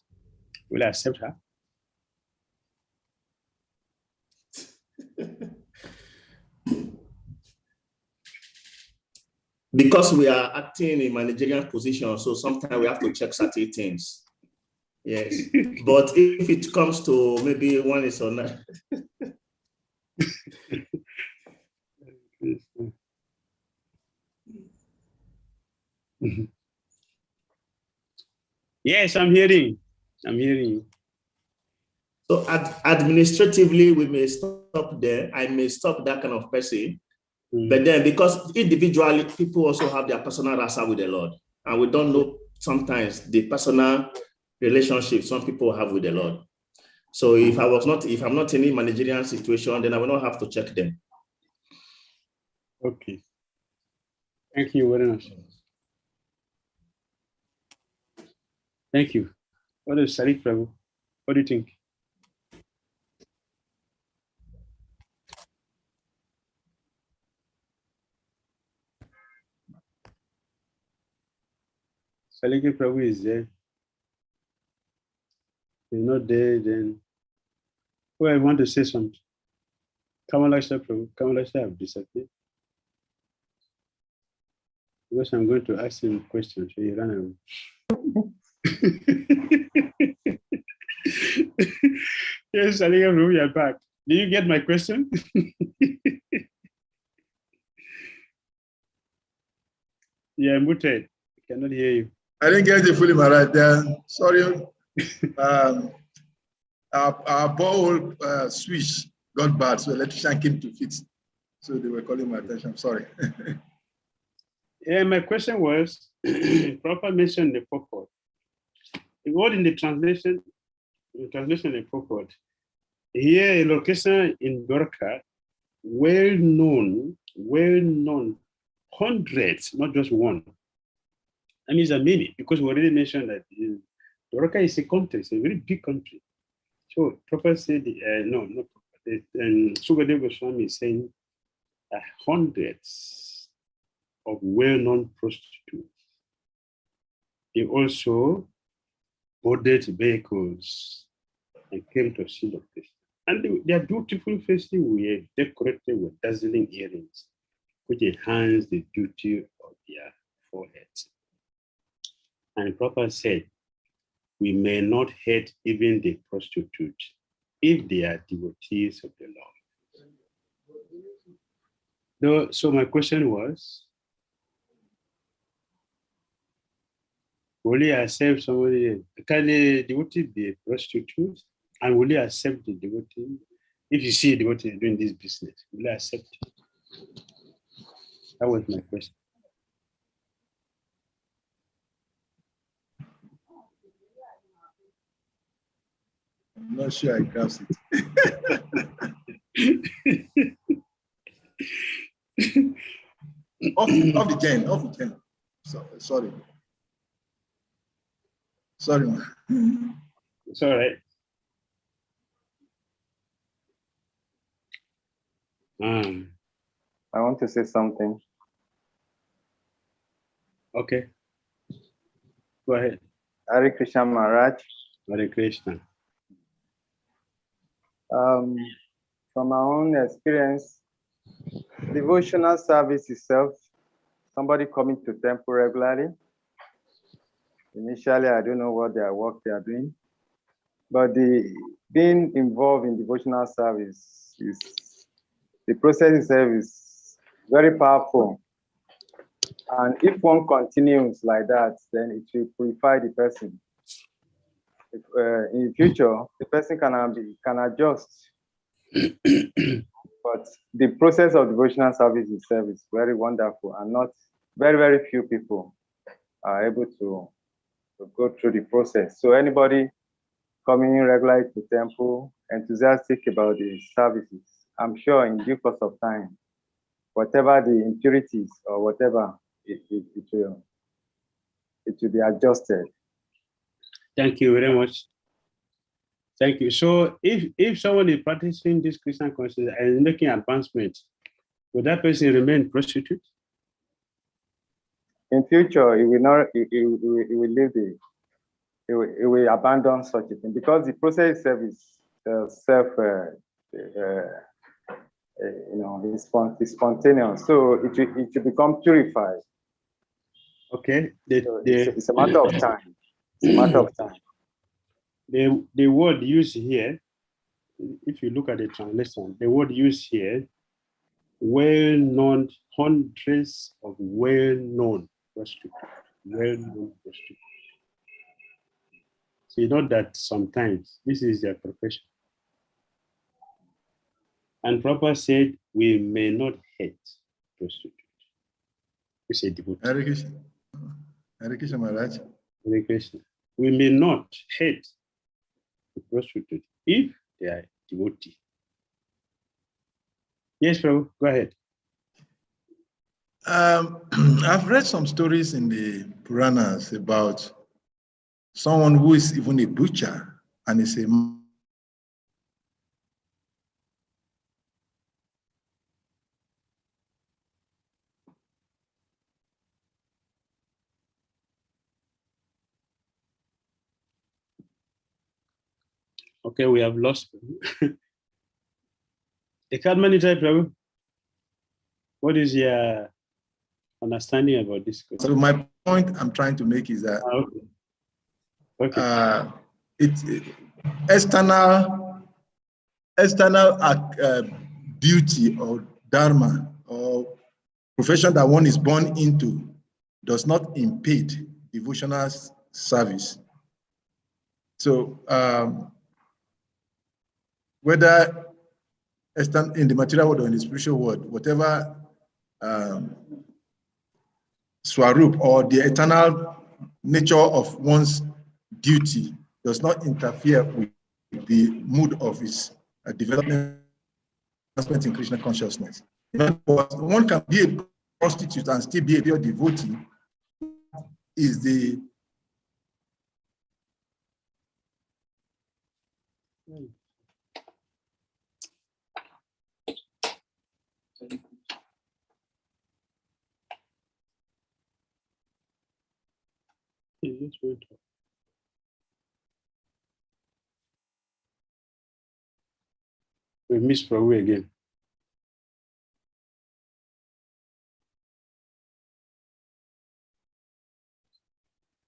will I accept her? Because we are acting in managerial position, so sometimes we have to check certain things. Yes, but if it comes to maybe one is or not. Yes, I'm hearing you. So administratively, we may stop there. I may stop that kind of person. But then, because individually, people also have their personal rasa with the Lord. And we don't know sometimes the personal relationship some people have with the Lord. So if I'm not in any managerial situation, then I will not have to check them. Okay. Thank you very much. Thank you. What is Sarik Prabhu? What do you think? Saliki Prabhu is there. He's not there, then. Oh, I want to say something. Kamalasha Prabhu. Kamalasha have disappeared. Because I'm going to ask him a question, so he ran away. Yes, Saliki Prabhu, you're back. Did you get my question? Yeah, muted. I cannot hear you. I didn't get it fully right there. Sorry. Our ball switch got bad, so electrician came to fix. So they were calling my attention. Sorry. Yeah, my question was, proper mention the purport. The word in the translation the purport. Here, a location in Dwarka, well known, hundreds, not just one. That means a many, because we already mentioned that Dwarka is a country, it's a very big country. So proper said, Sukadeva Goswami is saying hundreds of well-known prostitutes. They also boarded vehicles and came to see the Krishna. And their beautiful faces were decorated with dazzling earrings, which enhance the beauty of their foreheads. And Prabhupada said, we may not hate even the prostitute if they are devotees of the Lord. So my question was, will you accept somebody? Can a devotee be a prostitute? And will you accept the devotee? If you see a devotee doing this business, will you accept it? That was my question. I'm not sure I grasp it. off the chain. Sorry. Sorry, man. It's all right. I want to say something. Okay. Go ahead. Hare Krishna Maharaj. Hare Krishna. From my own experience, devotional service itself, somebody coming to temple regularly. Initially, I don't know what their work they are doing, but being involved in devotional service the process itself is very powerful. And if one continues like that, then it will purify the person. If, in the future, the person can adjust. But the process of devotional service itself is very wonderful, and not very few people are able to go through the process. So anybody coming in regularly to temple, enthusiastic about the services, I'm sure in due course of time, whatever the impurities or whatever, it will be adjusted. Thank you very much. Thank you. So if someone is practicing this Christian consciousness and making advancements, will that person remain prostitute? In future, it will not. It will leave the. It will abandon such a thing, because the process itself is it's spontaneous. So it will become purified. Okay. It's a matter of time. It's a matter of time. The word used here, if you look at the translation, the word used here, well-known, hundreds of well-known prostitutes. Well-known prostitutes. So you know that sometimes this is their profession. And Prabhupada said, we may not hate prostitutes. We say devotee. Hare Krishna. Hare Krishna Maharaj. Hare Krishna. We may not hate the prostitute if they are devotee. Yes, Prabhu, go ahead. I've read some stories in the Puranas about someone who is even a butcher and is a Okay, we have lost. Prabhu, what is your understanding about this question? So my point I'm trying to make is that it's external duty or dharma or profession that one is born into does not impede devotional service. So whether in the material world or in the spiritual world, whatever swarup or the eternal nature of one's duty does not interfere with the mood of his development in Krishna consciousness. One can be a prostitute and still be a pure devotee. Is the We missed Prabhu again.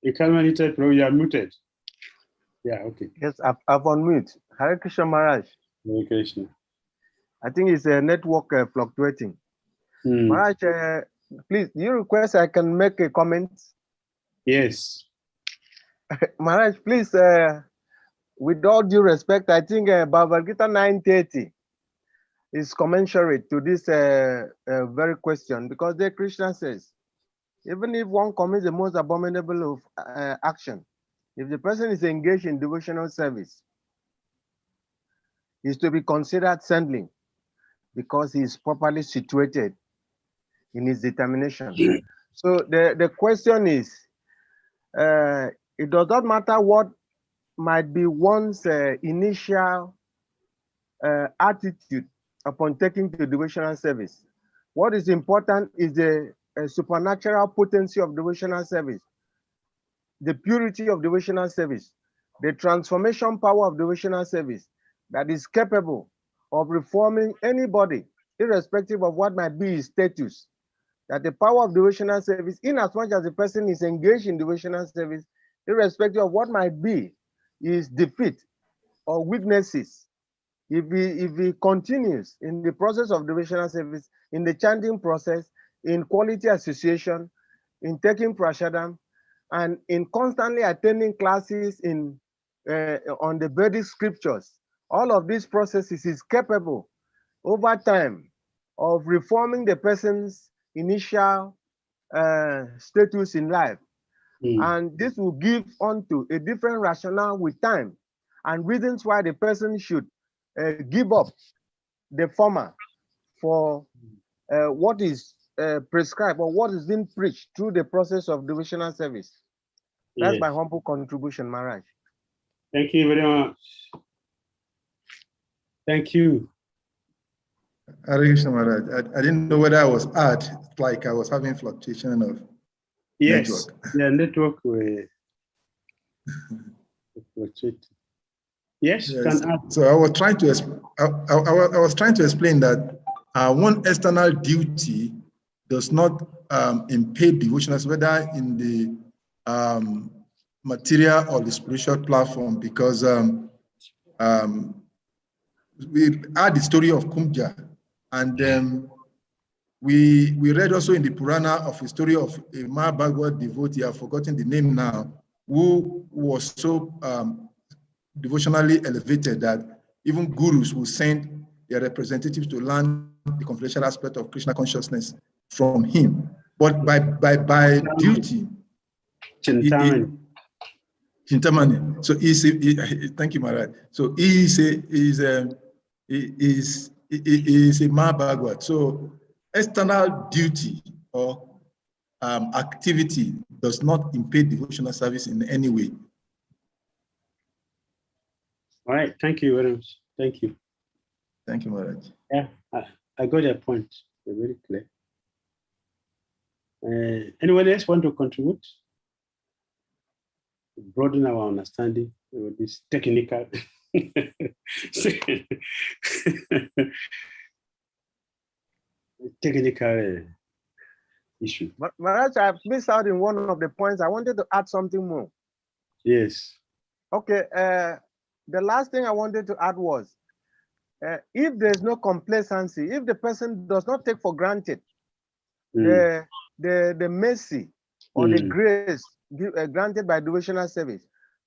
You can't monitor Prabhu, you are muted. Yeah, okay. Yes, I've unmuted. Hare Krishna Maharaj. Hare Krishna. I think it's a network fluctuating. Maharaj, please, do you request I can make a comment? Yes. Maharaj, please, with all due respect, I think Bhagavad Gita 9:30 is commensurate to this very question, because there Krishna says, even if one commits the most abominable of action, if the person is engaged in devotional service, he is to be considered saintly because he is properly situated in his determination. So the question is, it does not matter what might be one's initial attitude upon taking to devotional service. What is important is the supernatural potency of devotional service, the purity of devotional service, the transformation power of devotional service that is capable of reforming anybody, irrespective of what might be his status. That the power of devotional service, in as much as the person is engaged in devotional service, irrespective of what might be his defeat or weaknesses, if he continues in the process of devotional service, in the chanting process, in quality association, in taking prashadam, and in constantly attending classes in on the Vedic scriptures, all of these processes is capable over time of reforming the person's initial status in life. And this will give onto a different rationale with time and reasons why the person should give up the former for what is prescribed or what is being preached through the process of devotional service. That's my humble contribution, Maharaj. Thank you very much. Thank you. Hare Krishna Maharaj. I didn't know whether I was out. It's like I was having fluctuation of network. Yeah, network will fluctuate. Yes, you can add. So I was trying to I was trying to explain that one external duty does not impede devotionals, whether in the material or the spiritual platform, because we had the story of Kumja, and we read also in the Purana of a story of a Mahabhagavad devotee, I've forgotten the name now, who was so devotionally elevated that even gurus will send their representatives to learn the confidential aspect of Krishna consciousness from him. But by duty, Chintamani. So thank you, Maharaj. So he is a Mahabhagavad. So external duty or activity does not impede devotional service in any way. All right, thank you very much. Thank you. Thank you, Maharaj. Yeah, I got your point. They're very clear. Anyone else want to contribute? Broaden our understanding of this technical issue. Maharaj, I missed out in one of the points. I wanted to add something more. Yes. Okay. The last thing I wanted to add was, if there's no complacency, if the person does not take for granted the mercy or the grace granted by devotional service,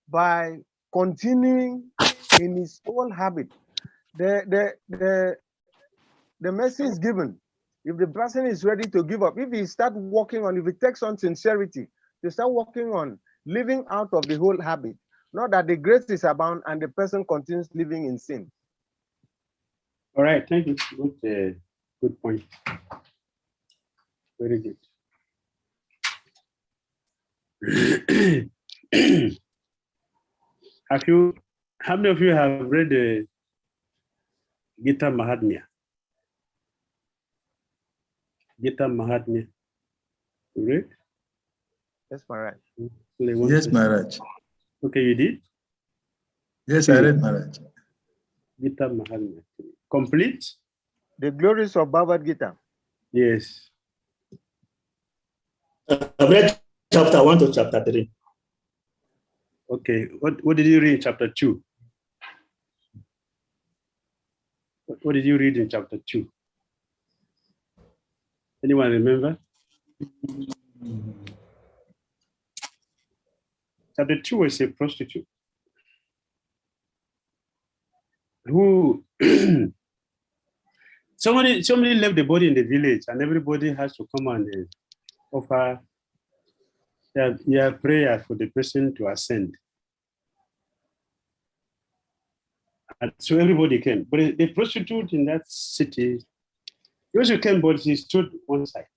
by continuing in his old habit, the mercy is given. If the person is ready to give up, if he start working on, if it takes on sincerity to start working on living out of the whole habit, not that the grace is abound and the person continues living in sin. All right, thank you. Good point. Very good. How many of you have read the Gita Mahatmya? Gita Mahatmya. You read? Yes, Maharaj. Yes, Maharaj. Okay, you did? Yes, I read Maharaj. Gita Mahatmya. Complete? The glories of Bhagavad Gita. Yes. I've read chapter 1 to chapter 3. Okay, what did you read in chapter 2? What did you read in chapter 2? Anyone remember? Chapter 2 was a prostitute who somebody left the body in the village, and everybody has to come and offer their prayer for the person to ascend. And so everybody came. But the prostitute in that city, he also came, but he stood one side.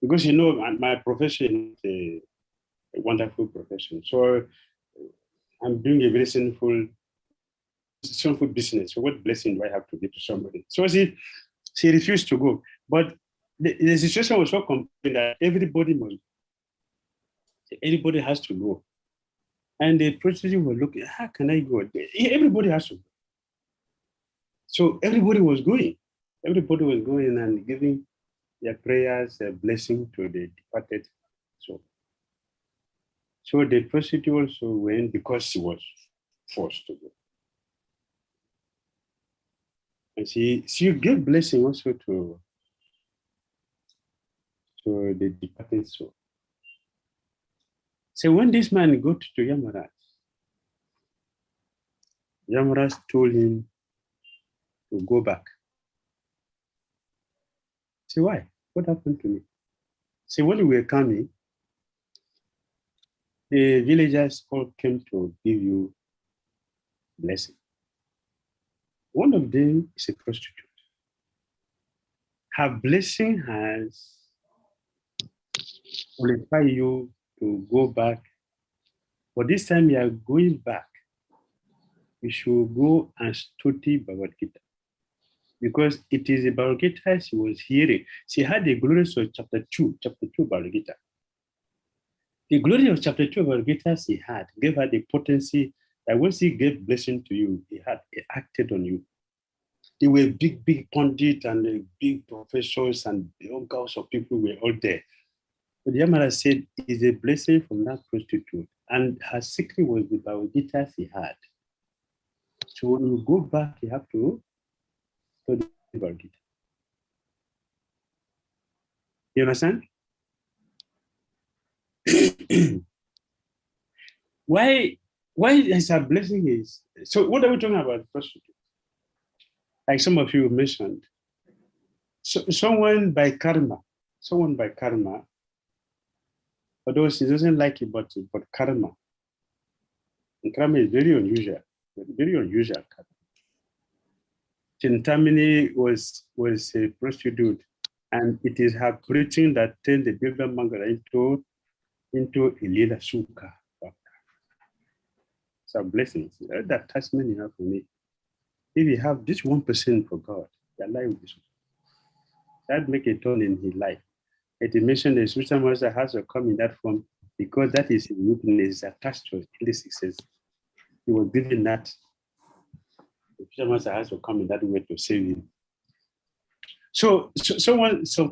Because my profession is a wonderful profession. So I'm doing a very sinful business. So what blessing do I have to give to somebody? So she refused to go. But the situation was so complicated that everybody has to go. And the prostitute was looking, how can I go? Everybody has to go. So everybody was going. Everybody was going and giving their prayers, a blessing to the departed soul. So the prostitute also went because she was forced to go. And she gave blessing also to the departed soul. So when this man got to Yamaraj told him to go back. Say, why? What happened to me? Say, when we were coming, the villagers all came to give you blessing. One of them is a prostitute. Her blessing has qualified you to go back. But this time you are going back, you should go and study Bhagavad Gita. Because it is the Bhagavad Gita she was hearing. She had the glories of chapter 2 Bhagavad Gita. The glory of chapter 2 Bhagavad Gita she had gave her the potency that when she gave blessing to you, it acted on you. They were big pundits and big professors and the uncles of people were all there. But Yamara said, it's a blessing from that prostitute. And her secret was the Bhagavad Gita she had. So when you go back, you have to study Bhagavad Gita. You understand? Why is a blessing is, so what are we talking about prostitute? Like some of you mentioned, someone by karma, although she doesn't like it, but karma. And karma is very unusual karma. Chintamini was a prostitute, and it is her preaching that turned the Bigla Mangala into a Lila Sukha. So blessings. That attachment you have for me. If you have this 1% for God, your life will be so. That make a turn in his life. It mentioned the spiritual master has to come in that form because that is his weakness attached to the success. He was given that. The spiritual master has to come in that way to save him. So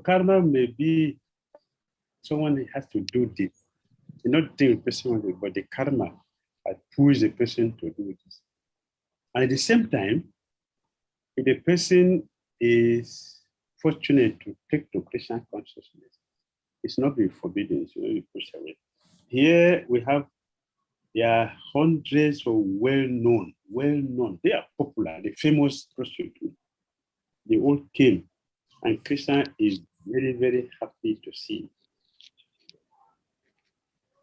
karma may be someone has to do this. Not the person, but the karma that pushes the person to do this. And at the same time, if the person is fortunate to take to Krishna consciousness, it's not be forbidden, it's not be pushed away. Here there are hundreds of well-known, they are popular, the famous prostitutes. They all came, and Krishna is very, very happy to see.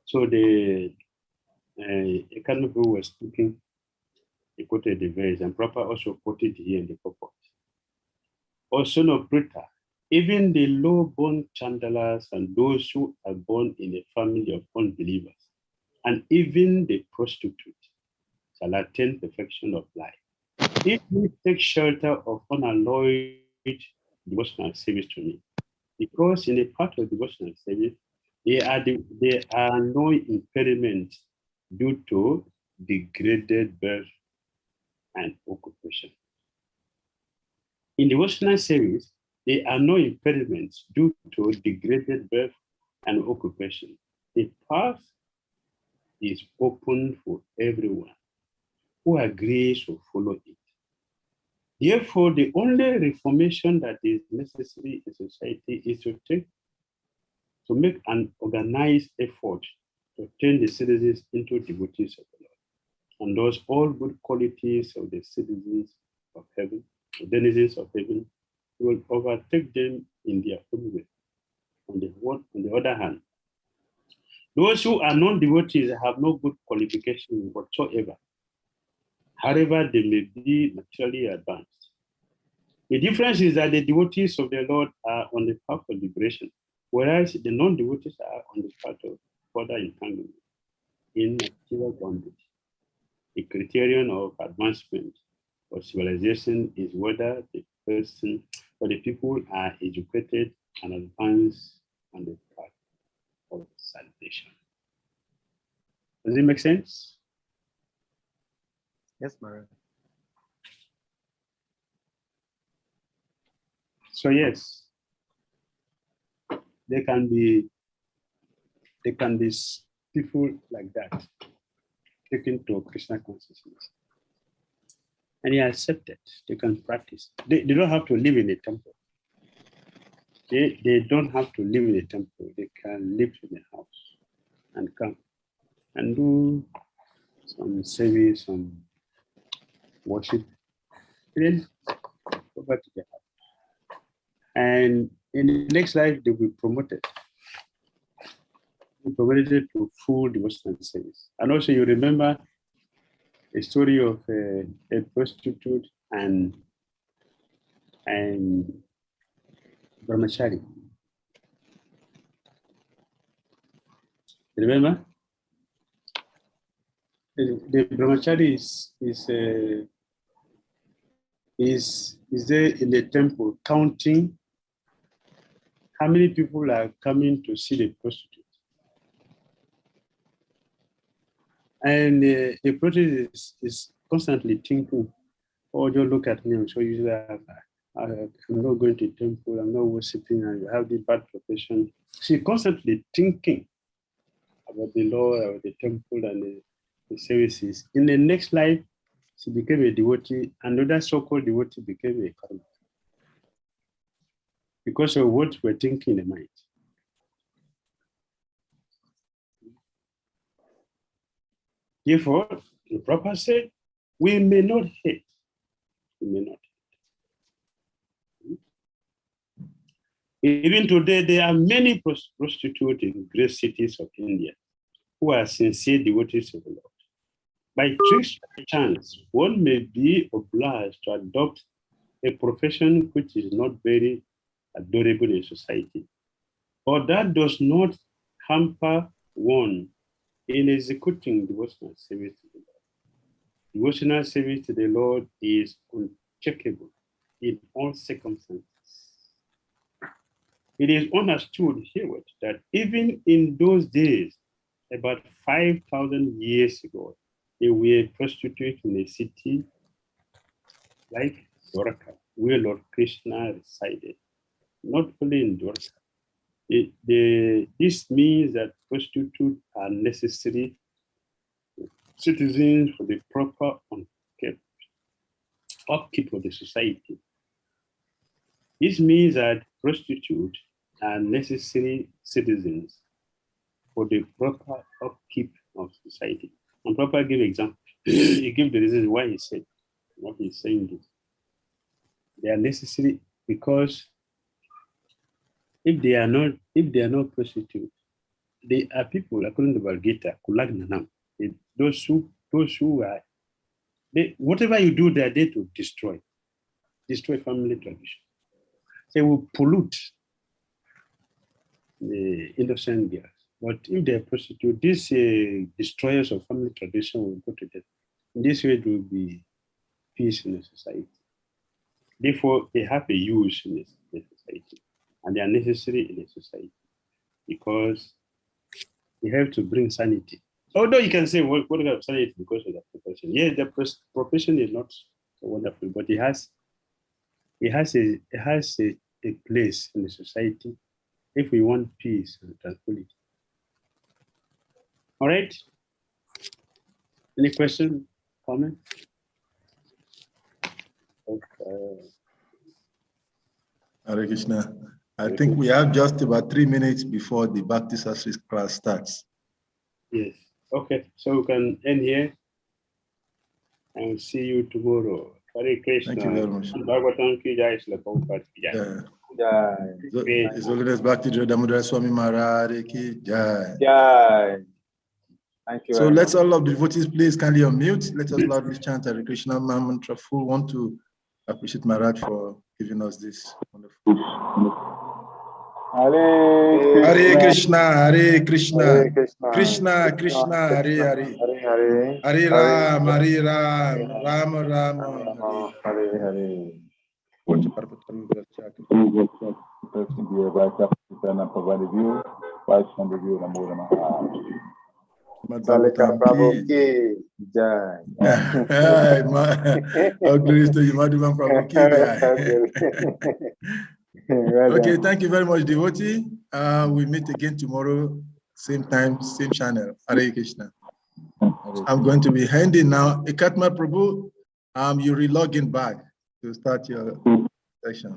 So the Ekanu who was speaking, he quoted the verse, and Prabhupada also quoted here in the purport. O son of Pritha, even the low-born chandalas and those who are born in a family of unbelievers, and even the prostitute shall attain perfection of life. If we take shelter of unalloyed devotional service to me, because in a part of devotional service, there are no impediments due to degraded birth and occupation. In devotional service, there are no impediments due to degraded birth and occupation. The path is open for everyone who agrees to follow it. Therefore, the only reformation that is necessary in society is to make an organized effort turn the citizens into devotees of the Lord. And thus all good qualities of the citizens of heaven, the denizens of heaven, will overtake them in their own way. On the other hand, those who are non-devotees have no good qualification whatsoever, however they may be materially advanced. The difference is that the devotees of the Lord are on the path of liberation, whereas the non-devotees are on the path of further entanglement in material bondage. The criterion of advancement or civilization is whether the person or the people are educated and advanced on the path of salvation. Does it make sense? Yes, Maharaj. So yes, there can be people like that taken to Krishna consciousness, and they accept it. They can practice. They don't have to live in a temple. They don't have to live in a temple. They can live in a house and come and do some service, some worship, and then go back to their house. And in the next life, they will be promoted. Promoted to full devotional service. And also, you remember a story of a prostitute and brahmachari. Remember? The brahmachari is there in the temple counting how many people are coming to see the prostitute. And the prostitute is constantly thinking, oh, don't look at me, I'm so usually I'm not going to temple, I'm not worshiping, and you have this bad profession. She's constantly thinking about the Lord, about the temple and the services. In the next life, she became a devotee, and another so-called devotee became a karma. Because of what we're thinking in the mind. Therefore, the Prabhupada said, we may not hate. We may not hate. Even today, there are many prostitutes in great cities of India who are sincere devotees of the Lord. By tricks by chance, one may be obliged to adopt a profession which is not very adorable in society, or that does not hamper one in executing devotional service to the Lord. Devotional service to the Lord is uncheckable in all circumstances. It is understood herewith that even in those days, about 5,000 years ago, there were prostitutes in a city like Dwarka, where Lord Krishna resided. Not only in Dwarka. This means that prostitutes are necessary citizens for the proper upkeep of the society. This means that prostitutes are necessary citizens for the proper upkeep of society. And Prabhupada give example. He gave the reason why he said what he's saying this. They are necessary because if they are not prostitutes, they are people, according to Bhagavad Kulagnanam. Those who are, whatever you do, they are there to destroy family tradition. They will pollute the innocent girls. But if they are prostitutes, these destroyers of family tradition will go to death. In this way, there will be peace in the society. Therefore, they have a use in the society, and they are necessary in the society because they have to bring sanity. Although you can say, what kind of sanity because of the profession? Yes, the profession is not so wonderful, but it has a place in the society if we want peace and tranquility. All right. Any question, comment? Okay. Hare Krishna. I think we have just about 3 minutes before the Bhakti Sastri class starts. Yes. Okay, so we can end here and see you tomorrow. Hare Krishna. Thank you very much. Bhagavatam ki jai, Srila Prabhupada ki jai. Yeah. Jai. His Holiness Bhakti Damodara Swami Maharaj ki jai. Jai. Thank you So very let's much. all of the devotees please kindly unmute. Let us loudly chant Hare Krishna mantra. Full want to appreciate Maharaj for giving us this wonderful. Hare Krishna, Hare Krishna, Hare Krishna, Krishna Krishna, Hare Hare, Hare Hare, Hare Ram, Hare Ram, Ram Ram, Hare Hare Hare. Salika Prabhu ki jai. All glories to you, Madhuvan Prabhu ki jai. Well Okay, done. thank you very much, devotee. We meet again tomorrow, same time, same channel. Hare Krishna. I'm going to be handing now. Ekatma Prabhu, you re-log in back to start your session.